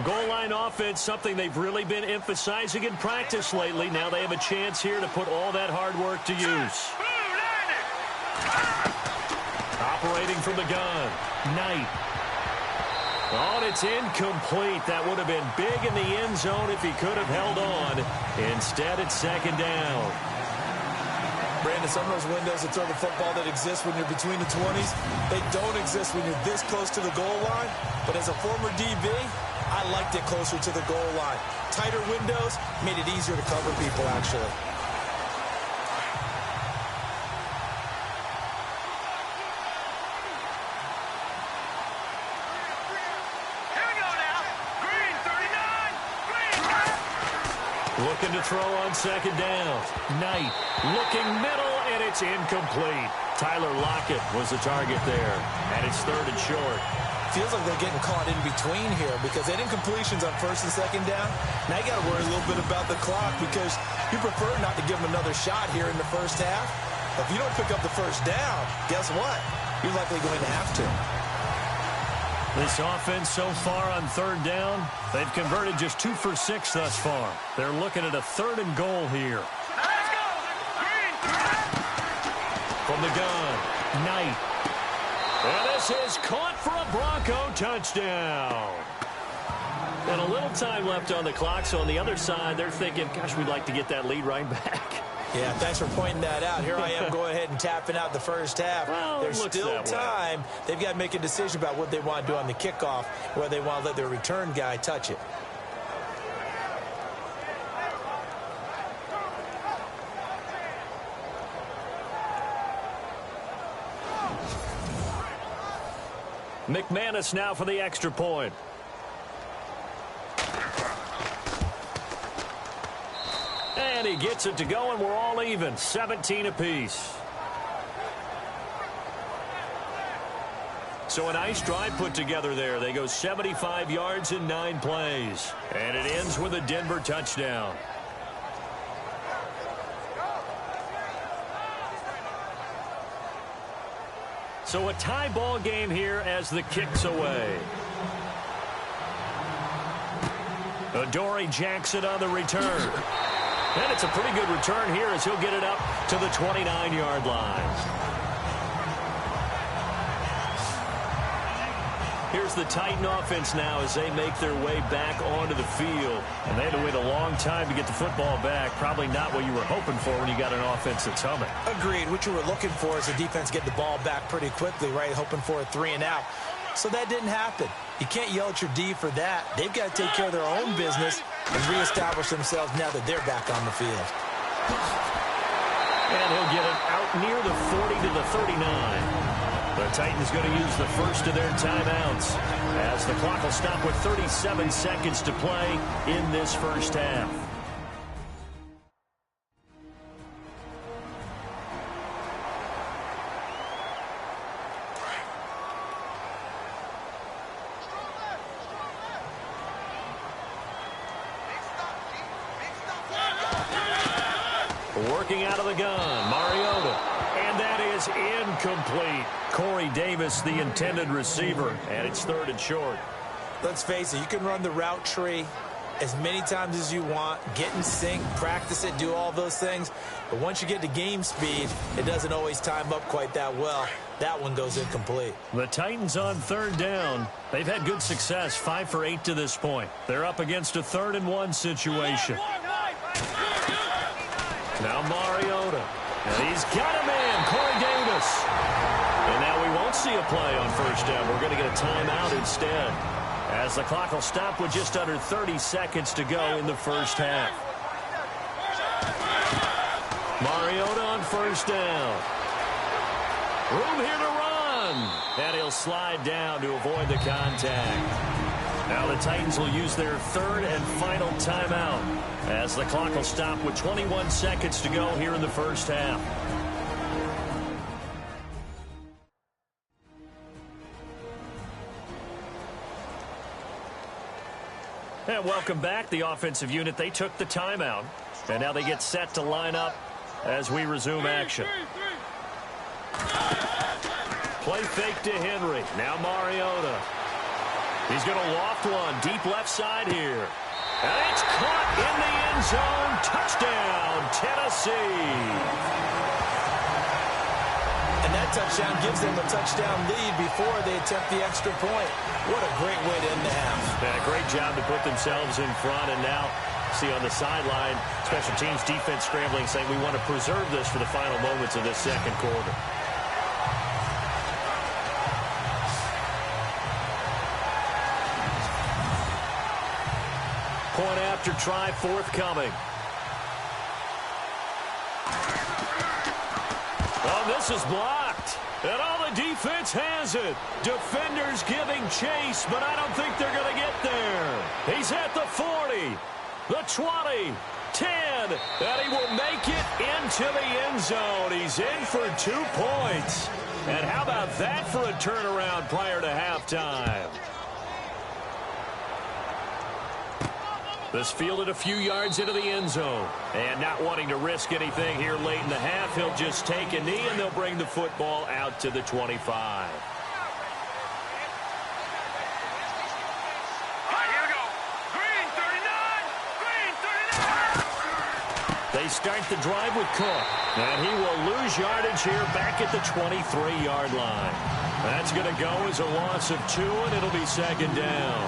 Goal line offense, something they've really been emphasizing in practice lately. Now they have a chance here to put all that hard work to use. Operating from the gun, Knight. Oh, and it's incomplete. That would have been big in the end zone if he could have held on. Instead, it's second down. Brandon, some of those windows that throw the football that exist when you're between the 20s, they don't exist when you're this close to the goal line. But as a former DB, I liked it closer to the goal line. Tighter windows made it easier to cover people, actually. Looking to throw on second down. Knight looking middle, and it's incomplete. Tyler Lockett was the target there, and it's third and short. Feels like they're getting caught in between here because they didn't completions on first and second down. Now you got to worry a little bit about the clock because you prefer not to give them another shot here in the first half. If you don't pick up the first down, guess what? You're likely going to have to. This offense so far on third down, they've converted just 2 for 6 thus far. They're looking at a 3rd and goal here. From the gun, Knight. And this is caught for a Bronco touchdown. And a little time left on the clock, so on the other side, they're thinking, gosh, we'd like to get that lead right back. Yeah, thanks for pointing that out. Here I am going ahead and tapping out the first half. Well, there's still time. They've got to make a decision about what they want to do on the kickoff, whether they want to let their return guy touch it. McManus now for the extra point. And he gets it to go, and we're all even, 17 apiece. So a nice drive put together there. They go 75 yards in 9 plays. And it ends with a Denver touchdown. So a tie ball game here as the kick's away. Adoree Jackson on the return. And it's a pretty good return here as he'll get it up to the 29-yard line. Here's the Titan offense now as they make their way back onto the field. And they had to wait a long time to get the football back. Probably not what you were hoping for when you got an offense that's humming. Agreed. What you were looking for is the defense get the ball back pretty quickly, right? Hoping for a 3-and-out. So that didn't happen. You can't yell at your D for that. They've got to take care of their own business and reestablish themselves now that they're back on the field. And he'll get it out near the 40 to the 39. The Titans going to use the first of their timeouts as the clock will stop with 37 seconds to play in this first half. Working out of the gun, Mariota. And that is incomplete. Corey Davis, the intended receiver, and it's 3rd and short. Let's face it, you can run the route tree as many times as you want, get in sync, practice it, do all those things. But once you get to game speed, it doesn't always time up quite that well. That one goes incomplete. The Titans on 3rd down. They've had good success, 5 for 8 to this point. They're up against a 3rd and 1 situation. Now Mariota. And he's got him in, Corey Davis. And now we won't see a play on 1st down. We're going to get a timeout instead, as the clock will stop with just under 30 seconds to go in the first half. Mariota on 1st down. Room here to run. And he'll slide down to avoid the contact. Now the Titans will use their 3rd and final timeout, as the clock will stop with 21 seconds to go here in the first half. And welcome back. The offensive unit, they took the timeout, and now they get set to line up as we resume action. Play fake to Henry. Now Mariota. He's going to loft one deep left side here. And it's caught in the end zone. Touchdown, Tennessee. And that touchdown gives them a touchdown lead before they attempt the extra point. What a great way to end the half. And a great job to put themselves in front. And now, see on the sideline, special teams defense scrambling, saying we want to preserve this for the final moments of this second quarter. Point after try forthcoming. Oh, this is blocked. And all the defense has it. Defenders giving chase, but I don't think they're going to get there. He's at the 40, the 20, 10, and he will make it into the end zone. He's in for 2 points. And how about that for a turnaround prior to halftime? This fielded a few yards into the end zone. And not wanting to risk anything here late in the half, he'll just take a knee, and they'll bring the football out to the 25. All right, here we go. Green 39. Green 39. They start the drive with Cook. And he will lose yardage here back at the 23-yard line. That's going to go as a loss of 2, and it'll be 2nd down.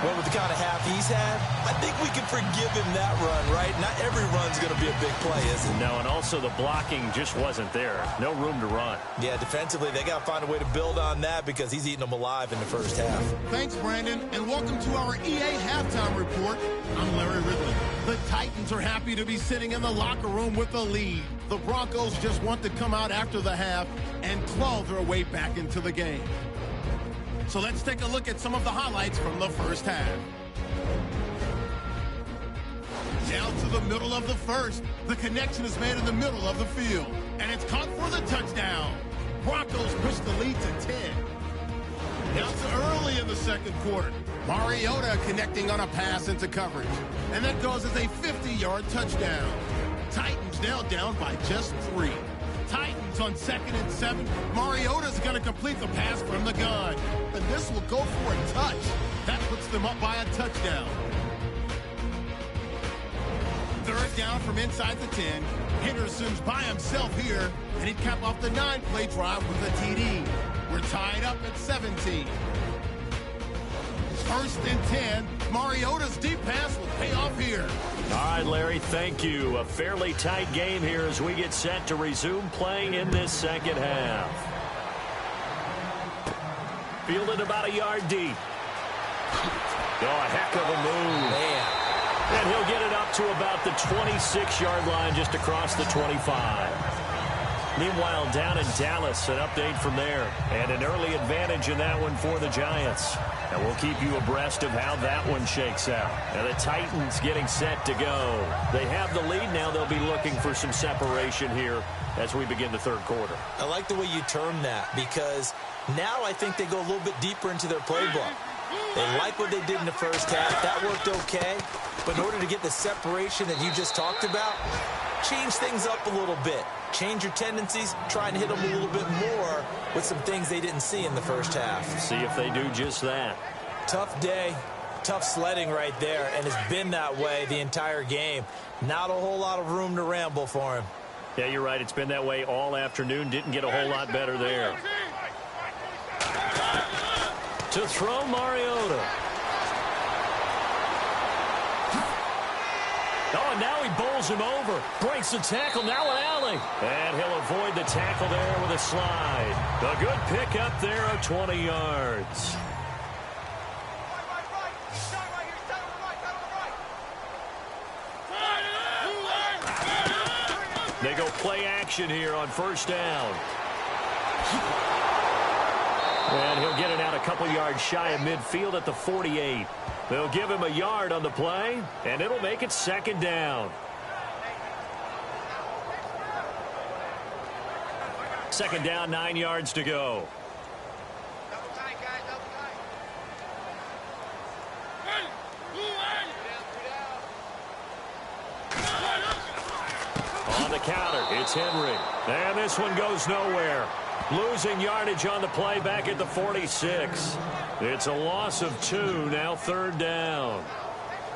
Well, with the kind of half he's had, I think we can forgive him that run, right? Not every run's going to be a big play, is it? No, and also the blocking just wasn't there. No room to run. Yeah, defensively, they got to find a way to build on that because he's eating them alive in the first half. Thanks, Brandon, and welcome to our EA Halftime Report. I'm Larry Ridley. The Titans are happy to be sitting in the locker room with the lead. The Broncos just want to come out after the half and claw their way back into the game. So let's take a look at some of the highlights from the first half. Down to the middle of the first. The connection is made in the middle of the field. And it's caught for the touchdown. Broncos push the lead to 10. Down to early in the second quarter. Mariota connecting on a pass into coverage. And that goes as a 50-yard touchdown. Titans now down by just 3. Titans on 2nd and 7. Mariota's going to complete the pass from the gun. And this will go for a touch. That puts them up by a touchdown. 3rd down from inside the 10. Henderson's by himself here, and he'd cap off the 9-play drive with a TD. We're tied up at 17. 1st and 10. Mariota's deep pass will pay off here. All right, Larry, thank you. A fairly tight game here as we get set to resume playing in this second half. Fielded about a yard deep. Oh, a heck of a move. Man. And he'll get it up to about the 26-yard line, just across the 25. Meanwhile, down in Dallas, an update from there. And an early advantage in that one for the Giants. And we'll keep you abreast of how that one shakes out. And the Titans getting set to go. They have the lead now. They'll be looking for some separation here as we begin the third quarter. I like the way you term that, because now I think they go a little bit deeper into their playbook. They like what they did in the first half. That worked okay. But in order to get the separation that you just talked about, change things up a little bit. Change your tendencies. Try and hit them a little bit more with some things they didn't see in the first half. See if they do just that. Tough day. Tough sledding right there. And it's been that way the entire game. Not a whole lot of room to ramble for him. Yeah, you're right. It's been that way all afternoon. Didn't get a whole lot better there. To throw, Mariota. Oh, and now he bowls him over. Breaks the tackle. Now an alley. And he'll avoid the tackle there with a slide. A good pickup there of 20 yards. They go play action here on 1st down. And he'll get it out a couple yards shy of midfield at the 48. They'll give him a yard on the play, and it'll make it 2nd down. 2nd down, 9 yards to go. On the counter, it's Henry. And this one goes nowhere. Losing yardage on the play back at the 46. It's a loss of 2, now 3rd down.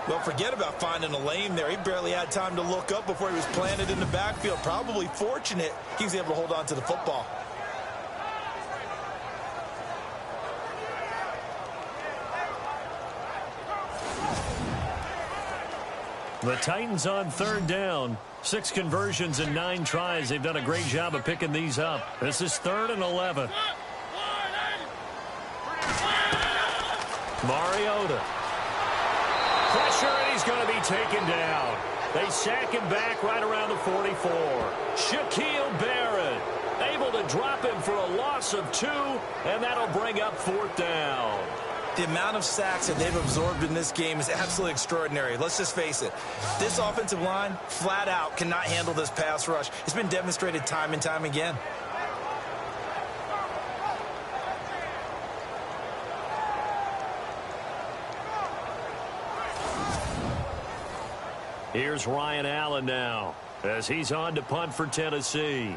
Well, forget about finding a lane there. He barely had time to look up before he was planted in the backfield. Probably fortunate he was able to hold on to the football. The Titans on 3rd down. 6 conversions and 9 tries. They've done a great job of picking these up. This is 3rd and 11. Mariota. Pressure, and he's going to be taken down. They sack him back right around the 44. Shaquille Barrett able to drop him for a loss of 2, and that'll bring up 4th down. The amount of sacks that they've absorbed in this game is absolutely extraordinary. Let's just face it. This offensive line, flat out, cannot handle this pass rush. It's been demonstrated time and time again. Here's Ryan Allen now as he's on to punt for Tennessee.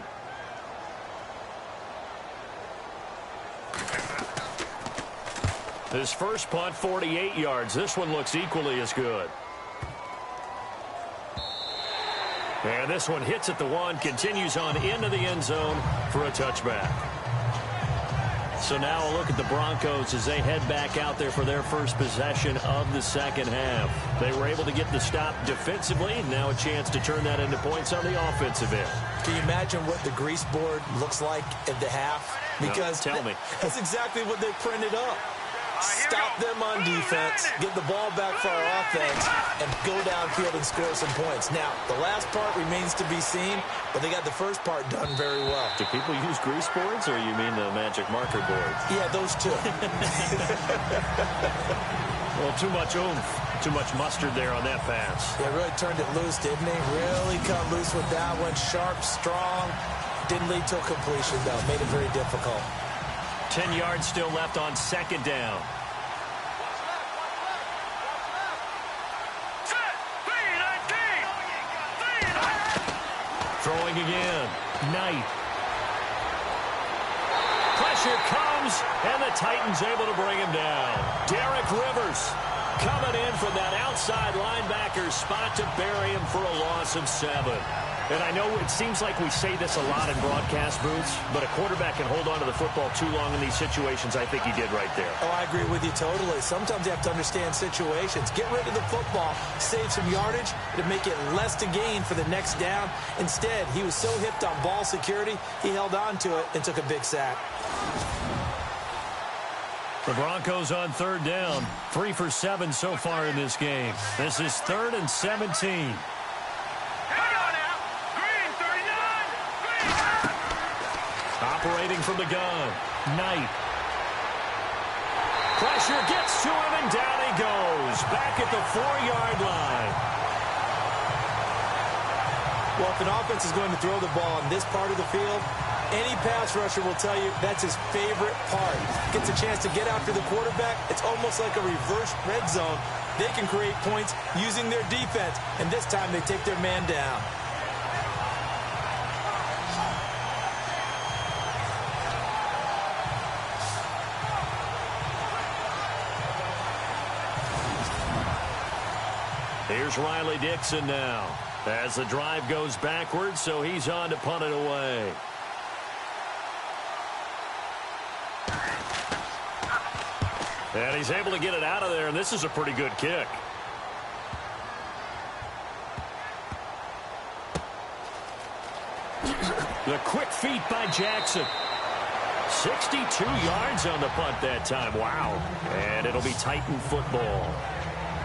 His first punt, 48 yards. This one looks equally as good. And this one hits at the 1, continues on into the end zone for a touchback. So now a look at the Broncos as they head back out there for their first possession of the second half. They were able to get the stop defensively, and now a chance to turn that into points on the offensive end. Can you imagine what the grease board looks like at the half? Because no, tell me. That's exactly what they printed up. stop them on defense, get the ball back for our offense, and go downfield and score some points. Now, the last part remains to be seen, but they got the first part done very well. Do people use grease boards, or you mean the magic marker boards? Yeah, those two. Well, too much oomph, too much mustard there on that pass. Yeah, really turned it loose, didn't he? Really cut loose with that one. Sharp, strong. Didn't lead to a completion, though. Made it very difficult. 10 yards still left on second down. Throwing again. Knight. Pressure comes, and the Titans able to bring him down. Derek Rivers coming in from that outside linebacker spot to bury him for a loss of 7. And I know it seems like we say this a lot in broadcast booths, but a quarterback can hold on to the football too long in these situations. I think he did right there. Oh, I agree with you totally. Sometimes you have to understand situations. Get rid of the football, save some yardage to make it less to gain for the next down. Instead, he was so hipped on ball security, he held on to it and took a big sack. The Broncos on third down. 3 for 7 so far in this game. This is 3rd and 17. Operating from the gun. Knight. Pressure gets to him, and down he goes. Back at the 4-yard line. Well, if an offense is going to throw the ball on this part of the field, any pass rusher will tell you that's his favorite part. Gets a chance to get after the quarterback. It's almost like a reverse red zone. They can create points using their defense, and this time they take their man down. Here's Riley Dixon now as the drive goes backwards, so he's on to punt it away. And he's able to get it out of there, and this is a pretty good kick. The quick feet by Jackson. 62 yards on the punt that time. Wow. And it'll be Titan football.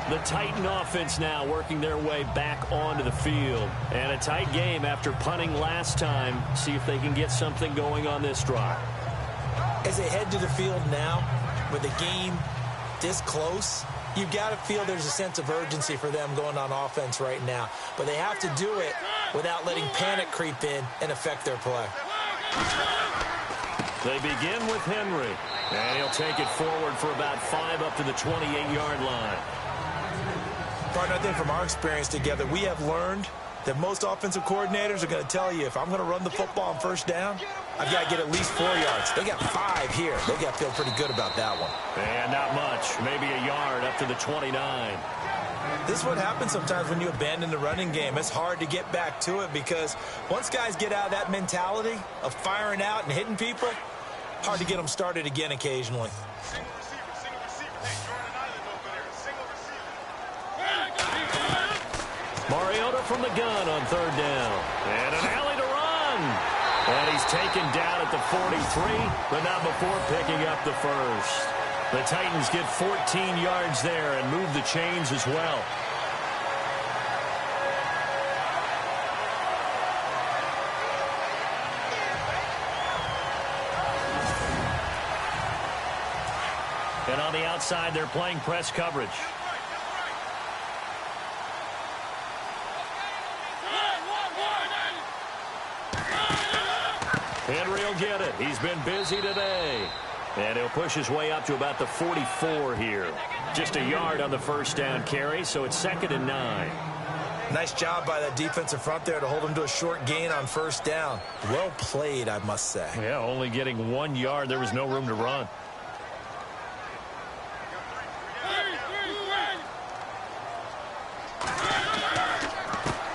The Titan offense now working their way back onto the field. And a tight game after punting last time. See if they can get something going on this drive. As they head to the field now, with the game this close, you've got to feel there's a sense of urgency for them going on offense right now. But they have to do it without letting panic creep in and affect their play. They begin with Henry. And he'll take it forward for about 5 up to the 28-yard line. Partner, I think from our experience together, we have learned that most offensive coordinators are going to tell you, if I'm going to run the football on first down, I've got to get at least 4 yards. They got 5 here. They got to feel pretty good about that one. And not much. Maybe a yard up to the 29. This is what happens sometimes when you abandon the running game. It's hard to get back to it because once guys get out of that mentality of firing out and hitting people, hard to get them started again occasionally. Mariota from the gun on third down. And an alley to run. And he's taken down at the 43, but not before picking up the first. The Titans get 14 yards there and move the chains as well. And on the outside, they're playing press coverage. Henry will get it. He's been busy today. And he'll push his way up to about the 44 here. Just a yard on the first down carry, so it's 2nd and 9. Nice job by that defensive front there to hold him to a short gain on first down. Well played, I must say. Yeah, only getting 1 yard. There was no room to run.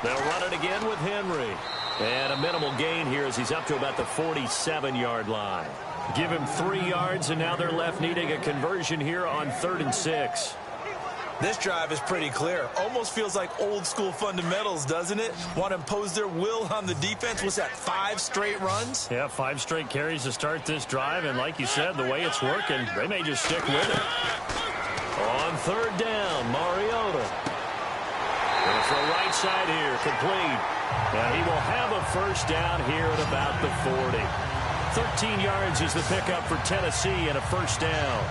They'll run it again with Henry. And a minimal gain here as he's up to about the 47-yard line. Give him 3 yards, and now they're left needing a conversion here on 3rd and 6. This drive is pretty clear. Almost feels like old-school fundamentals, doesn't it? Want to impose their will on the defense. What's that, 5 straight runs? Yeah, 5 straight carries to start this drive. And like you said, the way it's working, they may just stick with it. On 3rd down, Mariota. And for a right side here, complete. Now he will have a first down here at about the 40. 13 yards is the pickup for Tennessee and a first down.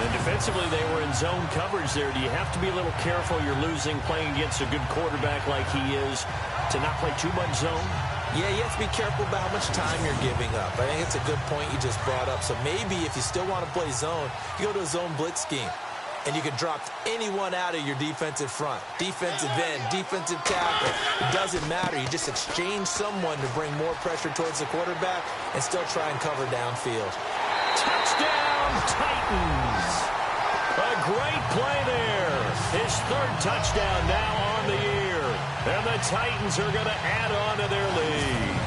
And defensively, they were in zone coverage there. Do you have to be a little careful? You're losing playing against a good quarterback like he is to not play too much zone? Yeah, you have to be careful about how much time you're giving up. I think it's a good point you just brought up. So maybe if you still want to play zone, you go to a zone blitz scheme. And you can drop anyone out of your defensive front. Defensive end, defensive tackle. It doesn't matter. You just exchange someone to bring more pressure towards the quarterback and still try and cover downfield. Touchdown, Titans. A great play there. His 3rd touchdown now on the year. And the Titans are going to add on to their lead.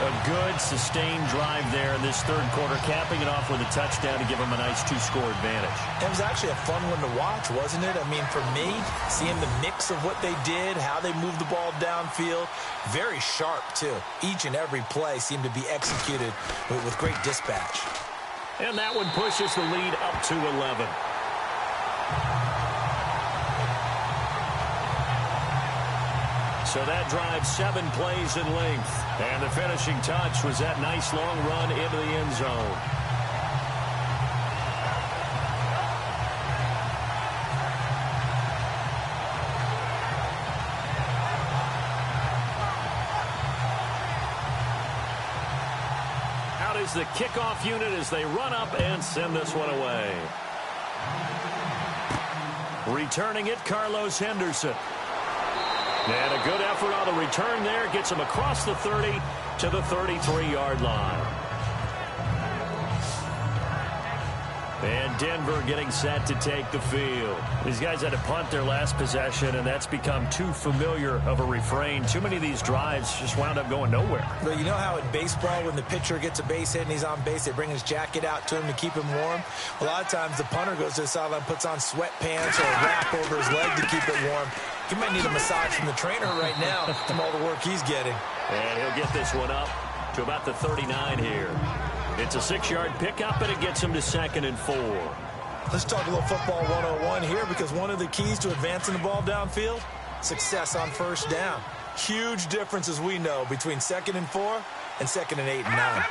A good, sustained drive there in this 3rd quarter, capping it off with a touchdown to give them a nice 2-score advantage. It was actually a fun one to watch, wasn't it? I mean, for me, seeing the mix of what they did, how they moved the ball downfield, very sharp, too. Each and every play seemed to be executed with great dispatch. And that one pushes the lead up to 11. So that drive 7 plays in length. And the finishing touch was that nice long run into the end zone. Out is the kickoff unit as they run up and send this one away. Returning it, Carlos Henderson. And a good effort on the return there. Gets him across the 30 to the 33-yard line. And Denver getting set to take the field. These guys had to punt their last possession, and that's become too familiar of a refrain. Too many of these drives just wound up going nowhere. But you know how in baseball, when the pitcher gets a base hit and he's on base, they bring his jacket out to him to keep him warm? A lot of times the punter goes to the sideline, puts on sweatpants or a wrap over his leg to keep it warm. He might need a massage from the trainer right now from all the work he's getting. And he'll get this one up to about the 39 here. It's a 6-yard pickup, and it gets him to 2nd and 4. Let's talk a little football 101 here, because one of the keys to advancing the ball downfield, success on first down. Huge difference, as we know, between 2nd and 4 and 2nd and 8 and 9.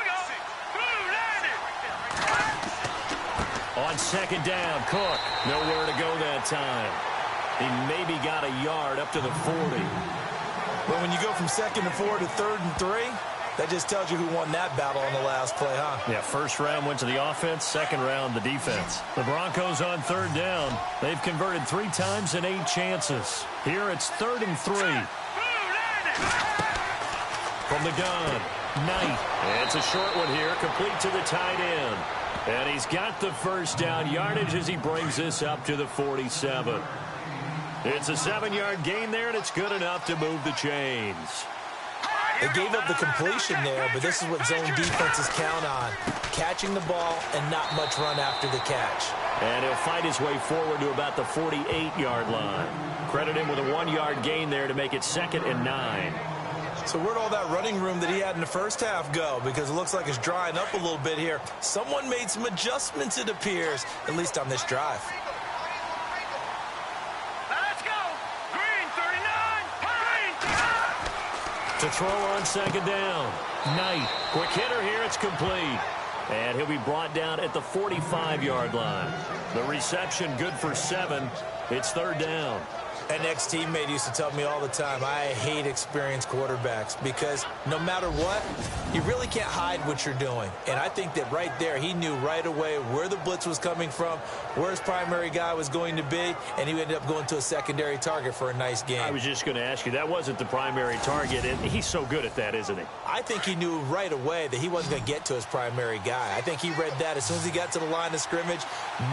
On 2nd down, Cook. Nowhere to go that time. He maybe got a yard up to the 40. But when you go from 2nd and 4 to 3rd and 3, that just tells you who won that battle on the last play, huh? Yeah, 1st round went to the offense, 2nd round the defense. The Broncos on 3rd down. They've converted 3 times in 8 chances. Here it's 3rd and 3. From the gun, Knight. It's a short one here, complete to the tight end. And he's got the first down yardage as he brings this up to the 47. It's a 7-yard gain there, and it's good enough to move the chains. They gave up the completion there, but this is what zone defenses count on. Catching the ball and not much run after the catch. And he'll fight his way forward to about the 48-yard line. Credit him with a 1-yard gain there to make it 2nd and 9. So where'd all that running room that he had in the first half go? Because it looks like it's drying up a little bit here. Someone made some adjustments, it appears, at least on this drive. Let's go. Green 39. Green. To throw on 2nd down. Knight. Quick hitter here. It's complete. And he'll be brought down at the 45-yard line. The reception good for 7. It's 3rd down. An ex-teammate used to tell me all the time, I hate experienced quarterbacks because no matter what, you really can't hide what you're doing. And I think that right there, he knew right away where the blitz was coming from, where his primary guy was going to be, and he ended up going to a secondary target for a nice game. I was just going to ask you, that wasn't the primary target, and he's so good at that, isn't he? I think he knew right away that he wasn't going to get to his primary guy. I think he read that as soon as he got to the line of scrimmage,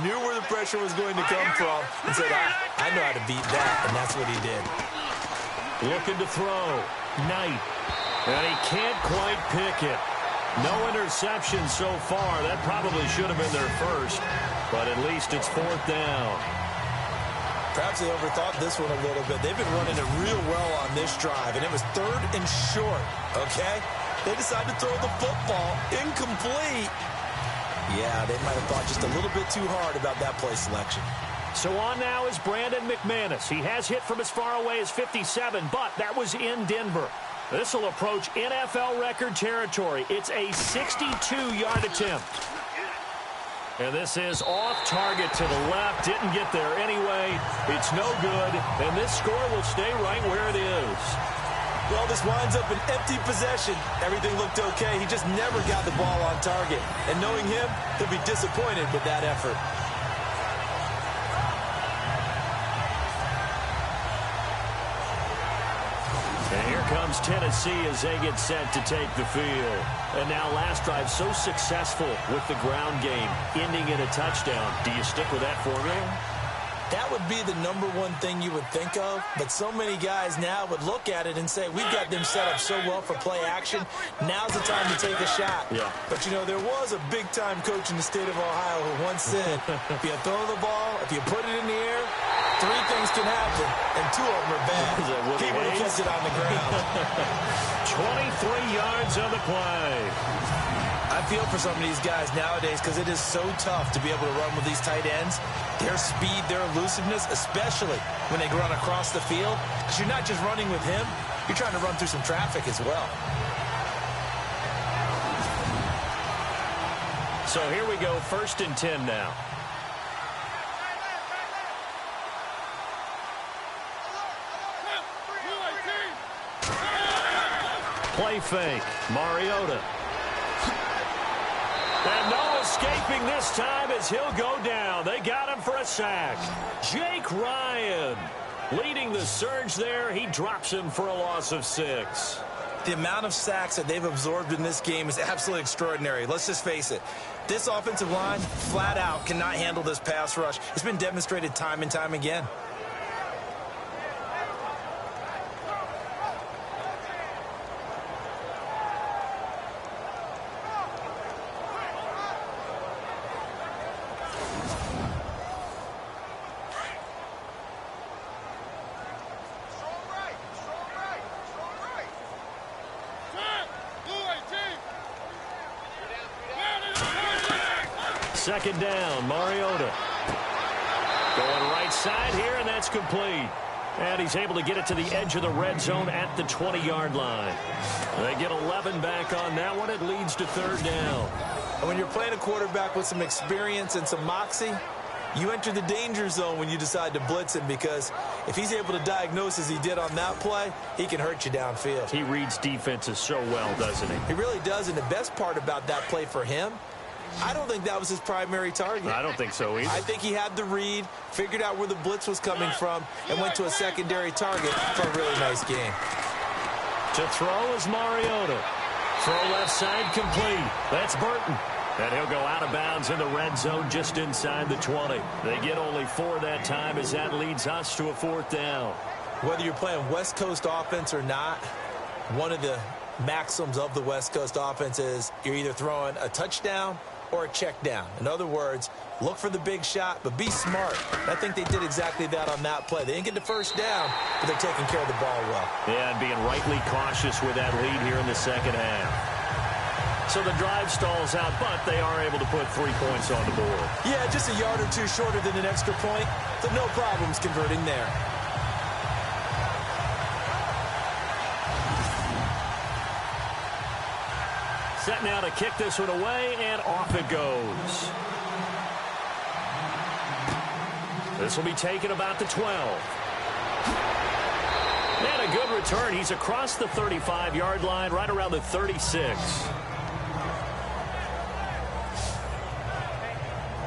knew where the pressure was going to come from, and said, I know how to beat that. And that's what he did. Looking to throw. Knight. And he can't quite pick it. No interception so far. That probably should have been their first. But at least it's 4th down. Perhaps they overthought this one a little bit. They've been running it real well on this drive, and it was 3rd and short, okay? They decided to throw the football incomplete. Yeah, they might have thought just a little bit too hard about that play selection. So on now is Brandon McManus. He has hit from as far away as 57, but that was in Denver. This will approach NFL record territory. It's a 62-yard attempt. And this is off target to the left. Didn't get there anyway. It's no good. And this score will stay right where it is. Well, this winds up an empty possession. Everything looked okay. He just never got the ball on target. And knowing him, he'll be disappointed with that effort. And here comes Tennessee as they get set to take the field. And now last drive so successful with the ground game, ending in a touchdown. Do you stick with that formula? That would be the #1 thing you would think of, but so many guys now would look at it and say, we've got them set up so well for play action, now's the time to take a shot. Yeah. But, you know, there was a big-time coach in the state of Ohio who once said, if you throw the ball, if you put it in the air, 3 things can happen, and 2 of them are bad. He would have kept it on the ground. 23 yards on the play. I feel for some of these guys nowadays because it is so tough to be able to run with these tight ends. Their speed, their elusiveness, especially when they run across the field. Because you're not just running with him, you're trying to run through some traffic as well. So here we go, 1st and 10 now. Play fake, Mariota. And no escaping this time as he'll go down. They got him for a sack. Jake Ryan leading the surge there. He drops him for a loss of 6. The amount of sacks that they've absorbed in this game is absolutely extraordinary. Let's just face it. This offensive line, flat out, cannot handle this pass rush. It's been demonstrated time and time again. Second down, Mariota. Going right side here, and that's complete. And he's able to get it to the edge of the red zone at the 20-yard line. They get 11 back on that one. It leads to 3rd down. And when you're playing a quarterback with some experience and some moxie, you enter the danger zone when you decide to blitz him, because if he's able to diagnose as he did on that play, he can hurt you downfield. He reads defenses so well, doesn't he? He really does, and the best part about that play for him, I don't think that was his primary target. I don't think so either. I think he had the read, figured out where the blitz was coming from, and went to a secondary target for a really nice game. To throw is Mariota. Throw left side complete. That's Burton. And he'll go out of bounds in the red zone just inside the 20. They get only 4 that time as that leads us to a 4th down. Whether you're playing West Coast offense or not, one of the maxims of the West Coast offense is you're either throwing a touchdown or a check down. In other words, look for the big shot, but be smart. I think they did exactly that on that play. They didn't get the 1st down, but they're taking care of the ball well. Yeah, and being rightly cautious with that lead here in the second half. So the drive stalls out, but they are able to put 3 points on the board. Yeah, just a yard or 2 shorter than an extra point, so no problems converting there. Set now to kick this one away, and off it goes. This will be taken about the 12. And a good return. He's across the 35-yard line, right around the 36.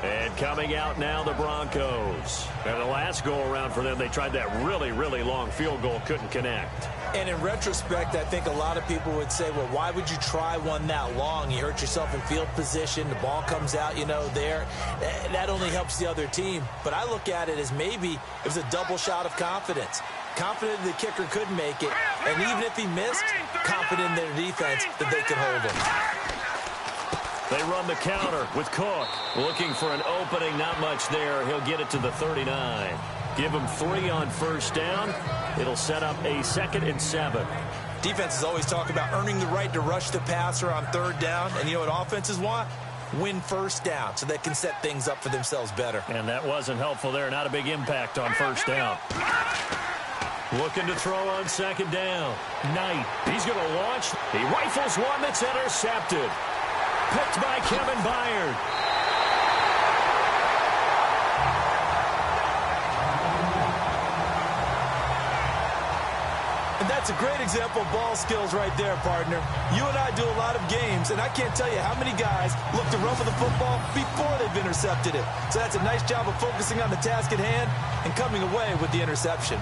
And coming out now, the Broncos. And the last go-around for them, they tried that really, really long field goal, couldn't connect. And in retrospect, I think a lot of people would say, well, why would you try one that long? You hurt yourself in field position. The ball comes out, you know, there. That only helps the other team. But I look at it as maybe it was a double shot of confidence. Confident the kicker could make it. And even if he missed, confident in their defense that they could hold him. They run the counter with Cook. Looking for an opening, not much there. He'll get it to the 39. Give them 3 on first down. It'll set up a 2nd and 7. Defenses always talk about earning the right to rush the passer on 3rd down. And you know what offenses want? Win first down so they can set things up for themselves better. And that wasn't helpful there. Not a big impact on first down. Looking to throw on 2nd down. Knight, he's going to launch. He rifles one that's intercepted. Picked by Kevin Byard. And that's a great example of ball skills right there, partner. You and I do a lot of games, and I can't tell you how many guys look to run with the football before they've intercepted it. So that's a nice job of focusing on the task at hand and coming away with the interception.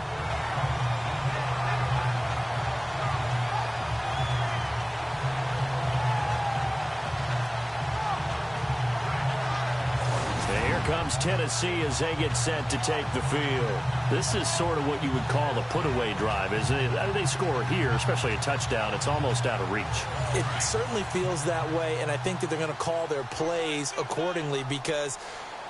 Comes Tennessee as they get set to take the field. This is sort of what you would call the put-away drive, isn't it? They score here, especially a touchdown. It's almost out of reach. It certainly feels that way, and I think that they're going to call their plays accordingly because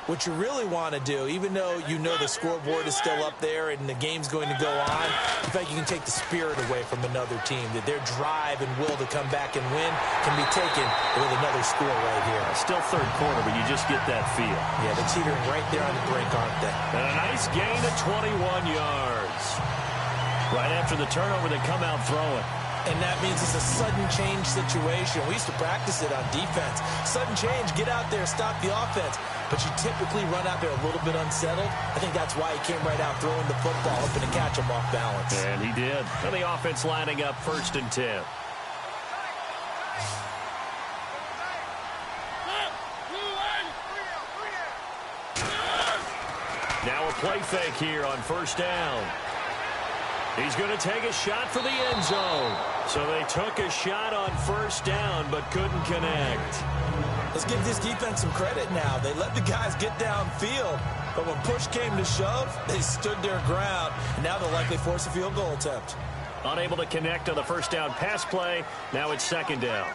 what you really want to do, even though you know the scoreboard is still up there and the game's going to go on, in fact, you can take the spirit away from another team, that their drive and will to come back and win can be taken with another score right here. Still 3rd quarter, but you just get that feel. Yeah, they're teetering right there on the brink, aren't they? And a nice gain of 21 yards. Right after the turnover, they come out throwing. And that means it's a sudden change situation. We used to practice it on defense. Sudden change, get out there, stop the offense. But you typically run out there a little bit unsettled. I think that's why he came right out throwing the football, hoping to catch him off balance. And he did. And the offense lining up 1st and 10. Now a play fake here on 1st down. He's going to take a shot for the end zone. So they took a shot on 1st down but couldn't connect. Let's give this defense some credit now. They let the guys get downfield, but when push came to shove, they stood their ground, and now they'll likely force a field goal attempt. Unable to connect on the 1st down pass play. Now it's 2nd down.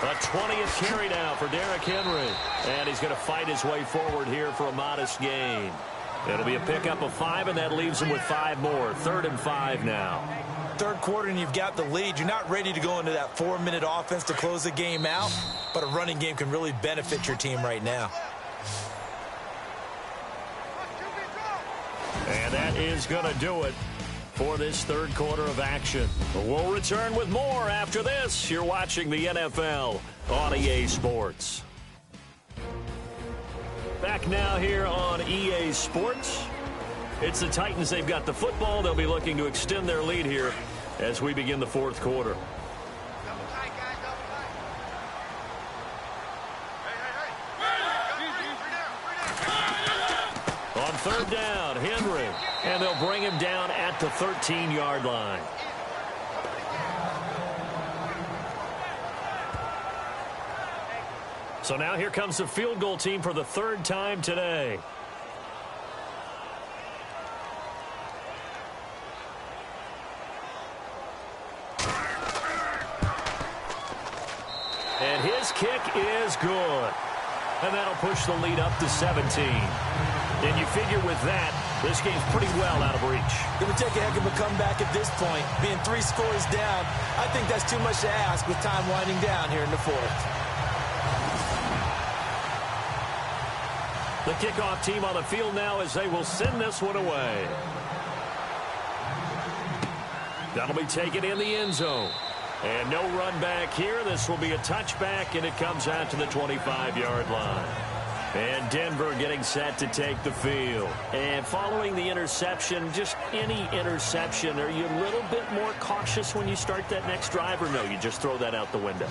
A 20th carry now for Derrick Henry. And he's going to fight his way forward here for a modest gain. It'll be a pickup of 5, and that leaves him with 5 more. 3rd and 5 now. 3rd quarter, and you've got the lead. You're not ready to go into that 4-minute offense to close the game out, but a running game can really benefit your team right now. And that is going to do it for this 3rd quarter of action. We'll return with more after this. You're watching the NFL on EA Sports. Back now here on EA Sports. It's the Titans. They've got the football. They'll be looking to extend their lead here as we begin the 4th quarter. On 3rd down, Henry. And they'll bring him down at the 13-yard line. So now here comes the field goal team for the 3rd time today. And his kick is good. And that'll push the lead up to 17. And you figure with that, this game's pretty well out of reach. It would take a heck of a comeback at this point. Being 3 scores down, I think that's too much to ask with time winding down here in the 4th. The kickoff team on the field now as they will send this one away. That'll be taken in the end zone. And no run back here. This will be a touchback, and it comes out to the 25-yard line. And Denver getting set to take the field. And following the interception, just any interception, are you a little bit more cautious when you start that next drive, or no, you just throw that out the window?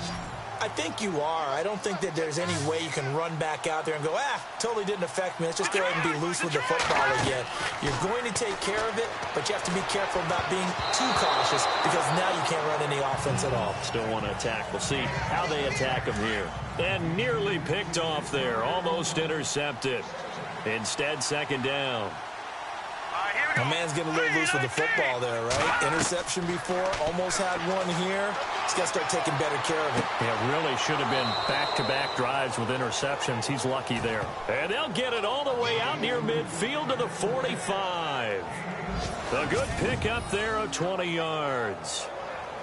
I think you are. I don't think that there's any way you can run back out there and go, totally didn't affect me. Let's just go ahead and be loose with the football again. You're going to take care of it, but you have to be careful about being too cautious because now you can't run any offense at all. Still want to attack. We'll see how they attack him here. And nearly picked off there. Almost intercepted. Instead, 2nd down. Here we My man's getting a little loose with the football there, right? Interception before, almost had one here. He's got to start taking better care of it. Yeah, really should have been back-to-back drives with interceptions. He's lucky there. And they'll get it all the way out near midfield to the 45. A good pickup there of 20 yards.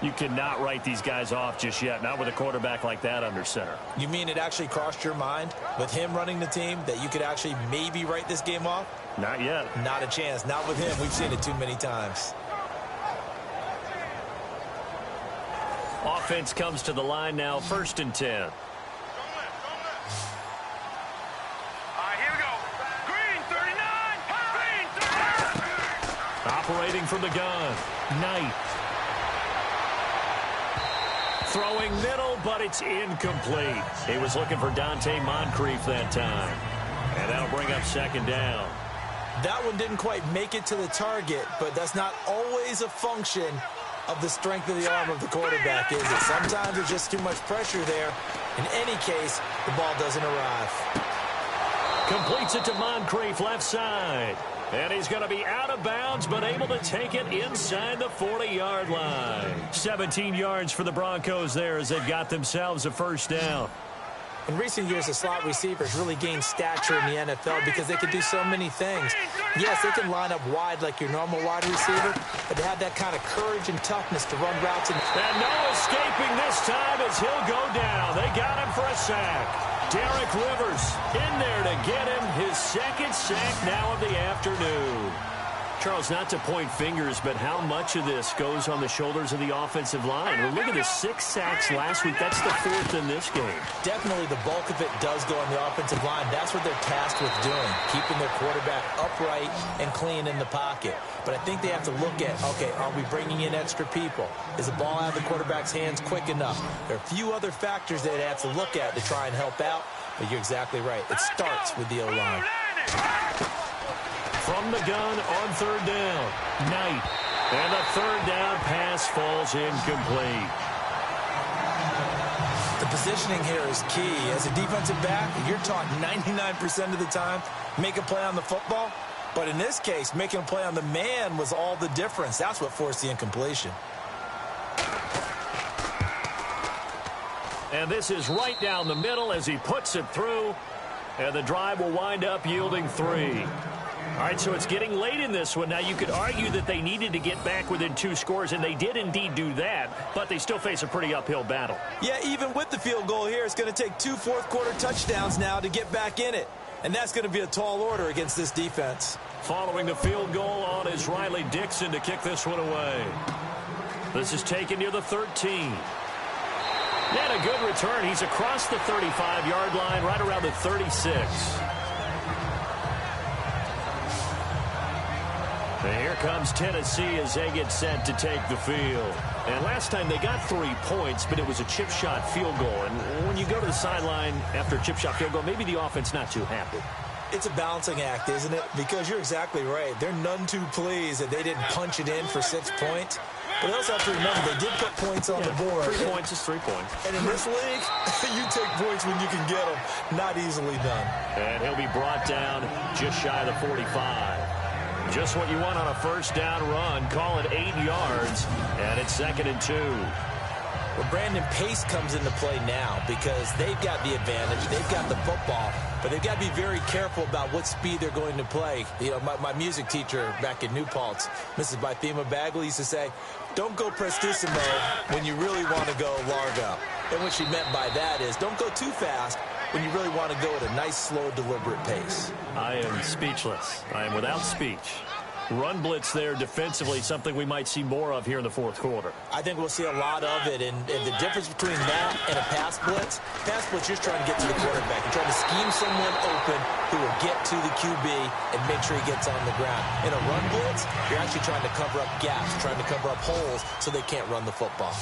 You cannot write these guys off just yet, not with a quarterback like that under center. You mean it actually crossed your mind with him running the team that you could actually maybe write this game off? Not yet. Not a chance. Not with him. We've seen it too many times. Offense comes to the line now, 1st and 10. All right, here we go. Green 39. Green 39. Operating from the gun. Knight. Throwing middle, but it's incomplete. He was looking for Dante Moncrief that time. And that'll bring up 2nd down. That one didn't quite make it to the target, but that's not always a function of the strength of the arm of the quarterback, is it? Sometimes there's just too much pressure there. In any case, the ball doesn't arrive. Completes it to Moncrief, left side. And he's going to be out of bounds, but able to take it inside the 40-yard line. 17 yards for the Broncos there as they've got themselves a 1st down. In recent years, the slot receivers really gained stature in the NFL because they can do so many things. Yes, they can line up wide like your normal wide receiver, but they have that kind of courage and toughness to run routes. And no escaping this time as he'll go down. They got him for a sack. Derek Rivers in there to get him his 2nd sack now of the afternoon. Charles, not to point fingers, but how much of this goes on the shoulders of the offensive line? Well, look at the 6 sacks last week. That's the 4th in this game. Definitely the bulk of it does go on the offensive line. That's what they're tasked with doing, keeping their quarterback upright and clean in the pocket. But I think they have to look at, okay, are we bringing in extra people? Is the ball out of the quarterback's hands quick enough? There are a few other factors that they have to look at to try and help out, but you're exactly right. It starts with the O-line. From the gun on 3rd down, Knight. And the 3rd down pass falls incomplete. The positioning here is key. As a defensive back, you're taught 99% of the time, make a play on the football. But in this case, making a play on the man was all the difference. That's what forced the incompletion. And this is right down the middle as he puts it through. And the drive will wind up yielding 3. All right, so it's getting late in this one. Now, you could argue that they needed to get back within 2 scores, and they did indeed do that, but they still face a pretty uphill battle. Yeah, even with the field goal here, it's going to take 2 fourth-quarter touchdowns now to get back in it. And that's going to be a tall order against this defense. Following the field goal on is Riley Dixon to kick this one away. This is taken near the 13. And a good return. He's across the 35-yard line, right around the 36. And here comes Tennessee as they get set to take the field. And last time they got 3 points, but it was a chip shot field goal. And when you go to the sideline after a chip shot field goal, maybe the offense not too happy. It's a balancing act, isn't it? Because you're exactly right. They're none too pleased that they didn't punch it in for 6 points. But they also have to remember they did put points on the board. 3 points is 3 points. And in this league, you take points when you can get them. Not easily done. And he'll be brought down just shy of the 45. Just what you want on a 1st down run. Call it 8 yards. And it's 2nd and 2. Well, Brandon, pace comes into play now because they've got the advantage. They've got the football. But they've got to be very careful about what speed they're going to play. You know, my music teacher back in New Paltz, Mrs. Bythema Bagley, used to say, don't go prestissimo when you really want to go largo. And what she meant by that is don't go too fast when you really want to go at a nice, slow, deliberate pace. I am speechless. I am without speech. Run blitz there defensively, something we might see more of here in the 4th quarter. I think we'll see a lot of it, and the difference between that and a pass blitz, you're trying to get to the quarterback. You're trying to scheme someone open who will get to the QB and make sure he gets on the ground. In a run blitz, you're actually trying to cover up gaps, trying to cover up holes so they can't run the football.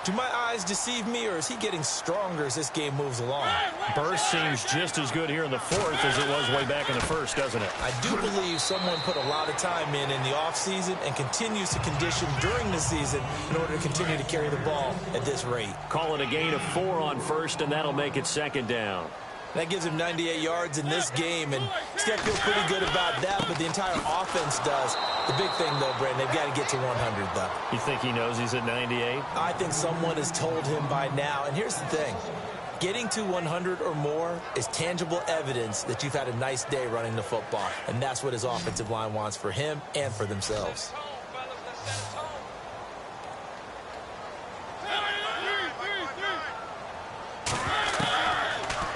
Do my eyes deceive me, or is he getting stronger as this game moves along? Burst seems just as good here in the 4th as it was way back in the 1st, doesn't it? I do believe someone put a lot of time in the offseason and continues to condition during the season in order to continue to carry the ball at this rate. Call it a gain of 4 on 1st, and that'll make it 2nd down. That gives him 98 yards in this game, and he's got to feel pretty good about that, but the entire offense does. The big thing, though, Brandon, they've got to get to 100, though. You think he knows he's at 98? I think someone has told him by now. And here's the thing. Getting to 100 or more is tangible evidence that you've had a nice day running the football. And that's what his offensive line wants for him and for themselves.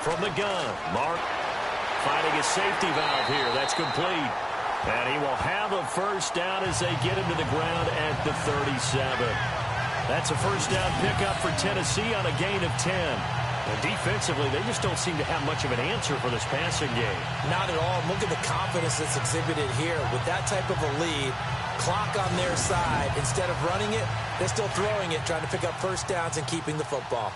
From the gun, Mark finding a safety valve here. That's complete. And he will have a first down as they get him to the ground at the 37. That's a first down pickup for Tennessee on a gain of 10. And defensively, they just don't seem to have much of an answer for this passing game. Not at all. Look at the confidence that's exhibited here. With that type of a lead, clock on their side, instead of running it, they're still throwing it, trying to pick up first downs and keeping the football.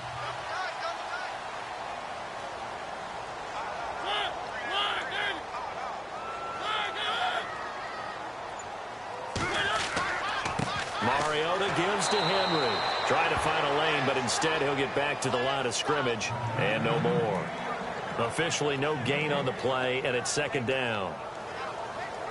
Gives to Henry. Trying to find a lane, but instead he'll get back to the line of scrimmage and no more. Officially no gain on the play, and it's second down.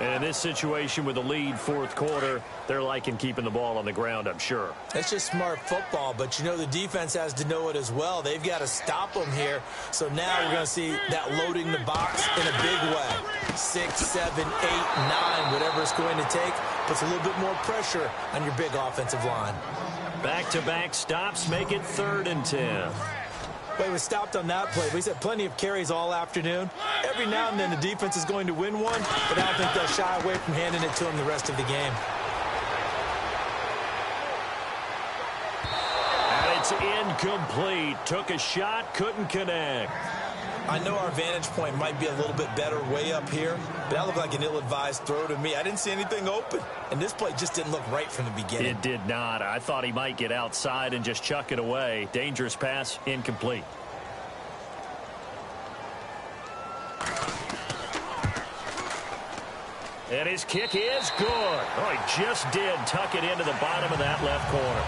And in this situation with the lead fourth quarter, they're liking keeping the ball on the ground, I'm sure. That's just smart football, but you know the defense has to know it as well. They've got to stop them here. So now we're going to see that loading the box in a big way. 6, 7, 8, 9, whatever it's going to take, puts a little bit more pressure on your big offensive line. Back-to-back stops make it 3rd and 10. But he was stopped on that play. He's had plenty of carries all afternoon. Every now and then the defense is going to win one, but I don't think they'll shy away from handing it to him the rest of the game. And it's incomplete. Took a shot, couldn't connect. I know our vantage point might be a little bit better way up here, but that looked like an ill-advised throw to me. I didn't see anything open, and this play just didn't look right from the beginning. It did not. I thought he might get outside and just chuck it away. Dangerous pass, incomplete. And his kick is good. Oh, he just did tuck it into the bottom of that left corner.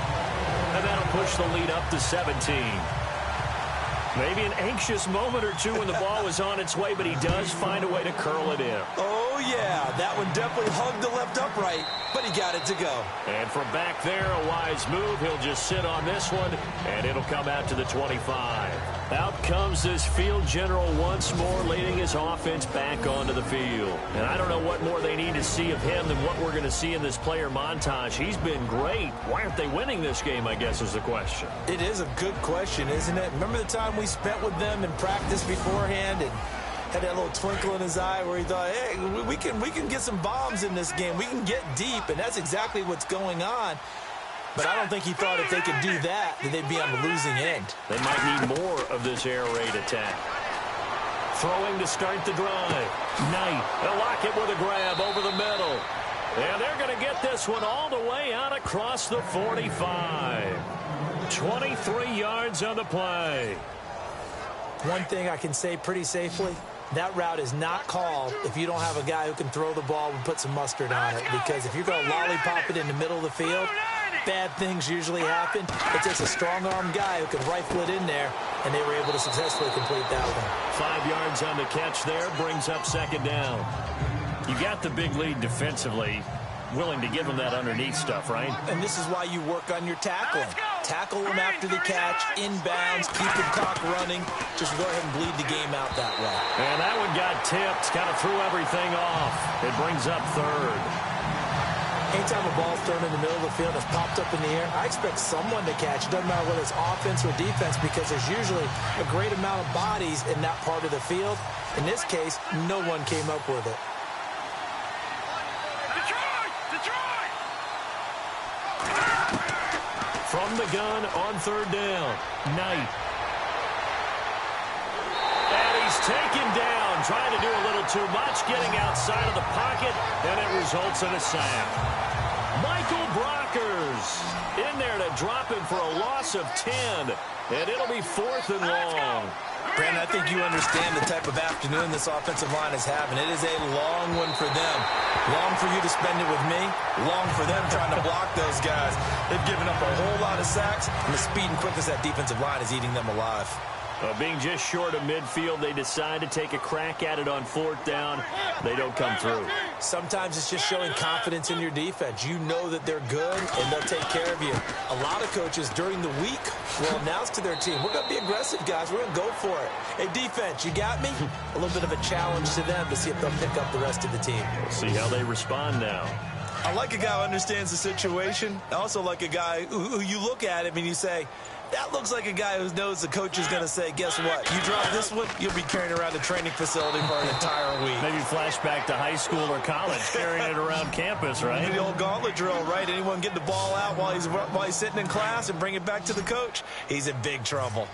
And that'll push the lead up to 17. Maybe an anxious moment or two when the ball was on its way, but he does find a way to curl it in. Oh, yeah. That one definitely hugged the left upright, but he got it to go. And from back there, a wise move. He'll just sit on this one, and it'll come out to the 25. Out comes this field general once more, leading his offense back onto the field. And I don't know what more they need to see of him than what we're going to see in this player montage. He's been great. Why aren't they winning this game, I guess, is the question. It is a good question, isn't it? Remember the time we spent with them in practice beforehand and had that little twinkle in his eye where he thought, hey, we can get some bombs in this game. We can get deep, and that's exactly what's going on. But I don't think he thought if they could do that they'd be on the losing end. They might need more of this air raid attack. Throwing to start the drive. Knight, they'll lock it with a grab over the middle. And they're going to get this one all the way out across the 45. 23 yards on the play. One thing I can say pretty safely, that route is not called if you don't have a guy who can throw the ball and put some mustard on it. Because if you're going to lollipop it in the middle of the field, bad things usually happen. It takes a strong-arm guy who can rifle it in there, and they were able to successfully complete that one. 5 yards on the catch there, brings up second down. You got the big lead defensively, willing to give them that underneath stuff, right? And this is why you work on your tackling. Tackle them after the catch, inbounds, keep the clock running. Just go ahead and bleed the game out that way. And that one got tipped, kind of threw everything off. It brings up third. Anytime a ball's thrown in the middle of the field, it's popped up in the air, I expect someone to catch. It doesn't matter whether it's offense or defense, because there's usually a great amount of bodies in that part of the field. In this case, no one came up with it. From the gun on third down, Knight. And he's taken down, trying to do a little too much, getting outside of the pocket, and it results in a sack. Michael Brockers in there to drop him for a loss of 10, and it'll be 4th and long. Brandon, I think you understand the type of afternoon this offensive line is having. It is a long one for them. Long for you to spend it with me. Long for them trying to block those guys. They've given up a whole lot of sacks, and the speed and quickness of that defensive line is eating them alive. Being just short of midfield, they decide to take a crack at it on 4th down. They don't come through. Sometimes it's just showing confidence in your defense. You know that they're good, and they'll take care of you. A lot of coaches during the week will announce to their team, we're going to be aggressive, guys. We're going to go for it. Hey, defense, you got me? A little bit of a challenge to them to see if they'll pick up the rest of the team. We'll see how they respond now. I like a guy who understands the situation. I also like a guy who you look at him and you say, that looks like a guy who knows the coach is going to say, guess what? You drop this one, you'll be carrying around the training facility for an entire week. Maybe flashback to high school or college, carrying it around campus, right? The old gauntlet drill, right? Anyone get the ball out while he's sitting in class and bring it back to the coach? He's in big trouble.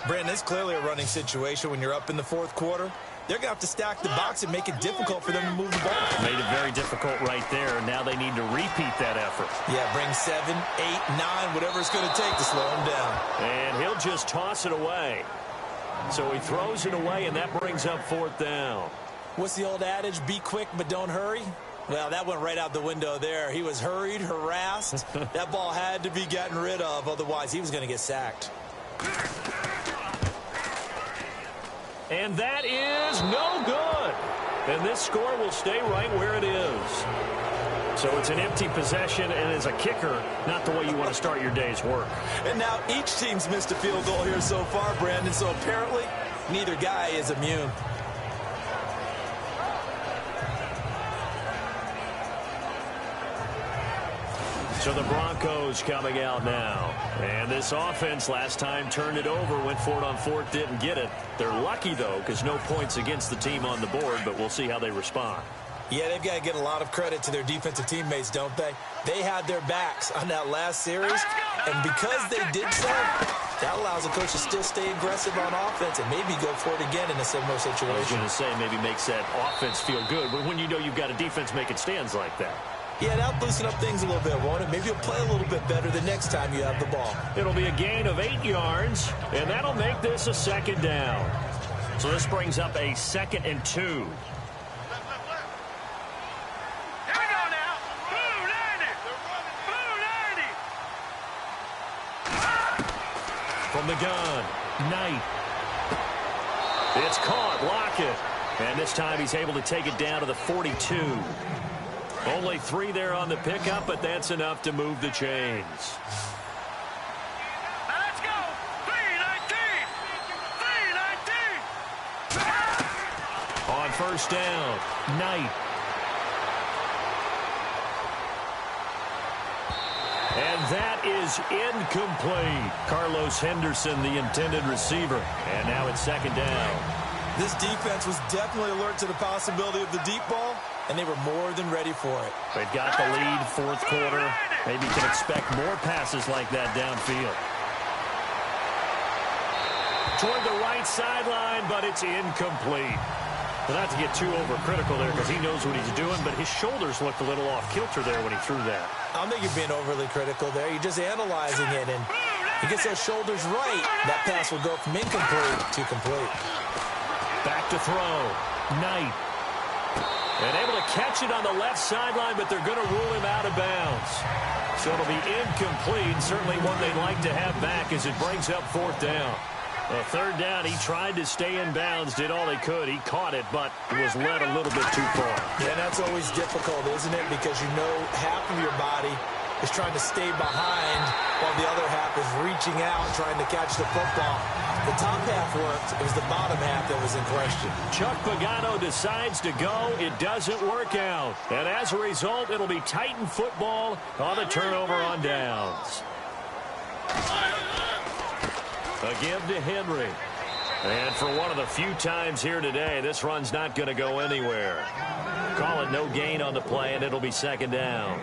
Brandon, it's clearly a running situation when you're up in the 4th quarter. They're going to have to stack the box and make it difficult for them to move the ball. Made it very difficult right there. Now they need to repeat that effort. Yeah, bring 7, 8, 9, whatever it's going to take to slow him down. And he'll just toss it away. So he throws it away, and that brings up 4th down. What's the old adage? Be quick, but don't hurry. Well, that went right out the window there. He was hurried, harassed. That ball had to be gotten rid of. Otherwise, he was going to get sacked. And that is no good. And this score will stay right where it is. So it's an empty possession, and as a kicker, not the way you want to start your day's work. And now each team's missed a field goal here so far, Brandon. So apparently, neither guy is immune. So the Broncos coming out now. And this offense last time turned it over, went for it on 4th, didn't get it. They're lucky, though, because no points against the team on the board, but we'll see how they respond. Yeah, they've got to get a lot of credit to their defensive teammates, don't they? They had their backs on that last series, and because they did so, that allows a coach to still stay aggressive on offense and maybe go for it again in a similar situation. I was going to say maybe makes that offense feel good, but when you know you've got a defense making stands like that. Yeah, that'll loosen up things a little bit, won't it? Maybe you'll play a little bit better the next time you have the ball. It'll be a gain of 8 yards, and that'll make this a 2nd down. So this brings up a 2nd and 2. Here we go now. Blue 90. Blue 90. From the gun, Knight. It's caught, Lockett. And this time he's able to take it down to the 42. Only 3 there on the pickup, but that's enough to move the chains. Now let's go. 319. 319. On 1st down, Knight. And that is incomplete. Carlos Henderson, the intended receiver. And now it's 2nd down. This defense was definitely alert to the possibility of the deep ball, and they were more than ready for it. They've got the lead, 4th quarter. Maybe you can expect more passes like that downfield. Toward the right sideline, but it's incomplete. But not to get too overcritical there because he knows what he's doing, but his shoulders looked a little off kilter there when he threw that. I don't think you're being overly critical there. You're just analyzing it, and he gets those shoulders right. That pass will go from incomplete to complete. Back to throw. Knight. And able to catch it on the left sideline, but they're going to rule him out of bounds. So it'll be incomplete. Certainly one they'd like to have back as it brings up 4th down. 3rd down, he tried to stay in bounds, did all he could. He caught it, but was led a little bit too far. Yeah, that's always difficult, isn't it? Because you know half of your body is trying to stay behind while the other half is reaching out, trying to catch the football. The top half worked. It was the bottom half that was in question. Chuck Pagano decides to go. It doesn't work out. And as a result, it'll be Titan football on the turnover on downs. A give to Henry. And for one of the few times here today, this run's not going to go anywhere. Call it no gain on the play, and it'll be 2nd down.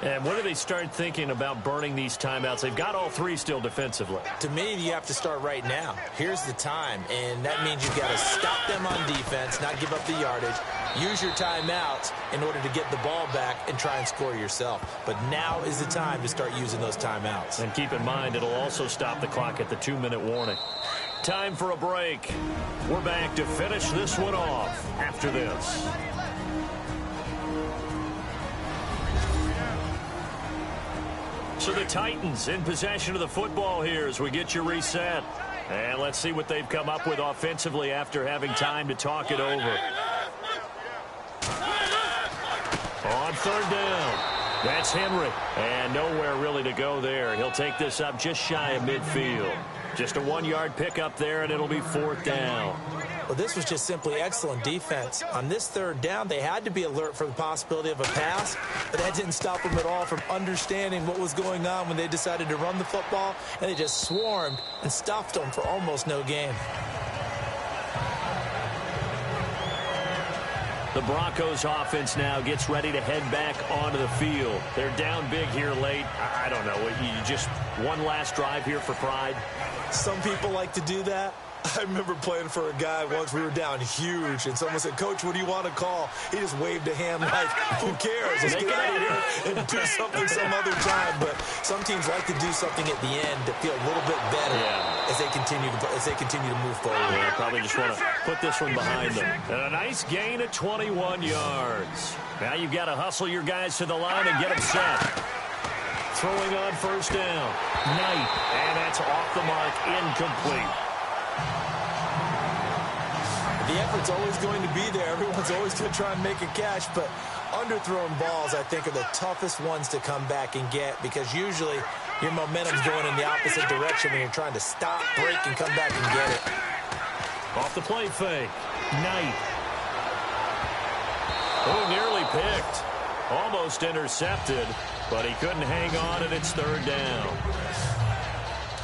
And when do they start thinking about burning these timeouts? They've got all 3 still defensively. To me, you have to start right now. Here's the time, and that means you've got to stop them on defense, not give up the yardage. Use your timeouts in order to get the ball back and try and score yourself. But now is the time to start using those timeouts. And keep in mind, it'll also stop the clock at the 2-minute warning. Time for a break. We're back to finish this one off after this. So the Titans in possession of the football here as we get you reset. And let's see what they've come up with offensively after having time to talk it over. On third down, that's Henry. And nowhere really to go there. He'll take this up just shy of midfield. Just a 1-yard pickup there, and it'll be fourth down. Well, this was just simply excellent defense. On this third down, they had to be alert for the possibility of a pass, but that didn't stop them at all from understanding what was going on when they decided to run the football, and they just swarmed and stuffed them for almost no gain. The Broncos offense now gets ready to head back onto the field. They're down big here late. I don't know. You just one last drive here for pride? Some people like to do that. I remember playing for a guy once. We were down huge, and someone said, "Coach, what do you want to call?" He just waved a hand like, "Who cares? Let's get out of here and do something some other time." But some teams like to do something at the end to feel a little bit better as they continue to move forward. Yeah, probably just want to put this one behind them. And a nice gain of 21 yards. Now you've got to hustle your guys to the line and get them set. Throwing on first down. Knight, and that's off the mark, incomplete. The effort's always going to be there. Everyone's always going to try and make a catch, but underthrown balls, I think, are the toughest ones to come back and get because usually your momentum's going in the opposite direction when you're trying to stop, break, and come back and get it. Off the play fake. Knight. Oh, nearly picked. Almost intercepted, but he couldn't hang on, and it's third down.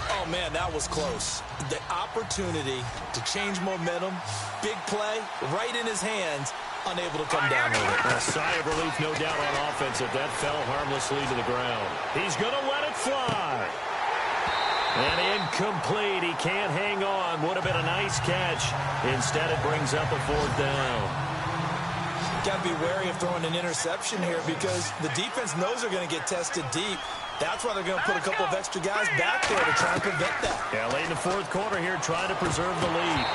Oh, man, that was close. The opportunity to change momentum, big play, right in his hands, unable to come down with it. A sigh of relief, no doubt, on offense if that fell harmlessly to the ground. He's going to let it fly. And incomplete. He can't hang on. Would have been a nice catch. Instead, it brings up a fourth down. Got to be wary of throwing an interception here because the defense knows they're going to get tested deep. That's why they're going to put a couple of extra guys back there to try and prevent that. Yeah, late in the fourth quarter here, trying to preserve the lead.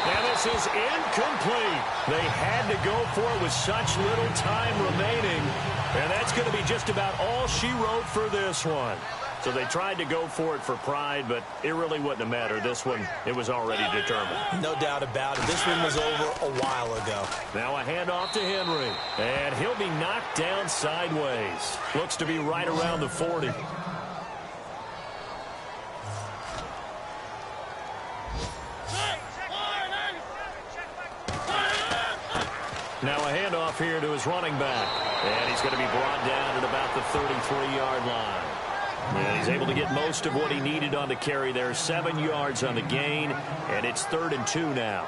And this is incomplete. They had to go for it with such little time remaining. And that's going to be just about all she wrote for this one. So they tried to go for it for pride, but it really wouldn't have mattered. This one, it was already determined. No doubt about it. This one was over a while ago. Now a handoff to Henry. And he'll be knocked down sideways. Looks to be right around the 40. Now a handoff here to his running back. And he's going to be brought down at about the 33-yard line. And he's able to get most of what he needed on the carry there. 7 yards on the gain, and it's 3rd and 2 now.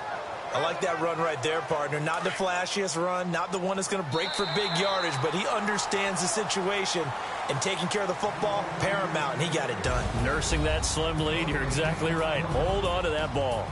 I like that run right there, partner. Not the flashiest run, not the one that's going to break for big yardage, but he understands the situation, and taking care of the football, paramount, and he got it done. Nursing that slim lead, you're exactly right. Hold on to that ball.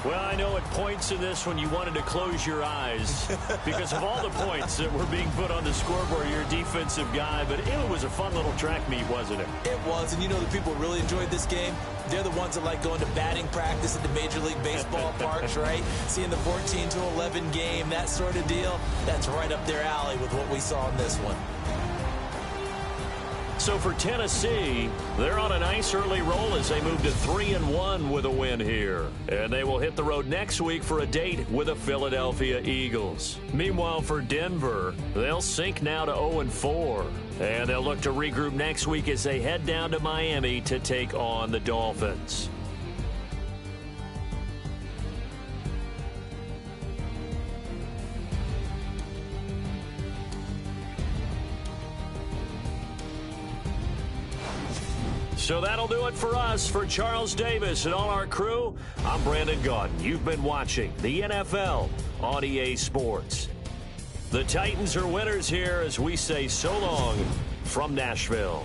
Well, I know at points in this one you wanted to close your eyes because of all the points that were being put on the scoreboard. You're a defensive guy, but it was a fun little track meet, wasn't it? It was, and you know the people really enjoyed this game. They're the ones that like going to batting practice at the Major League Baseball parks, right? Seeing the 14-11 game, that sort of deal, that's right up their alley with what we saw in this one. So for Tennessee, they're on a nice early roll as they move to 3-1 with a win here. And they will hit the road next week for a date with the Philadelphia Eagles. Meanwhile, for Denver, they'll sink now to 0-4. And they'll look to regroup next week as they head down to Miami to take on the Dolphins. So that'll do it for us. For Charles Davis and all our crew, I'm Brandon Gaudin. You've been watching the NFL on EA Sports. The Titans are winners here as we say so long from Nashville.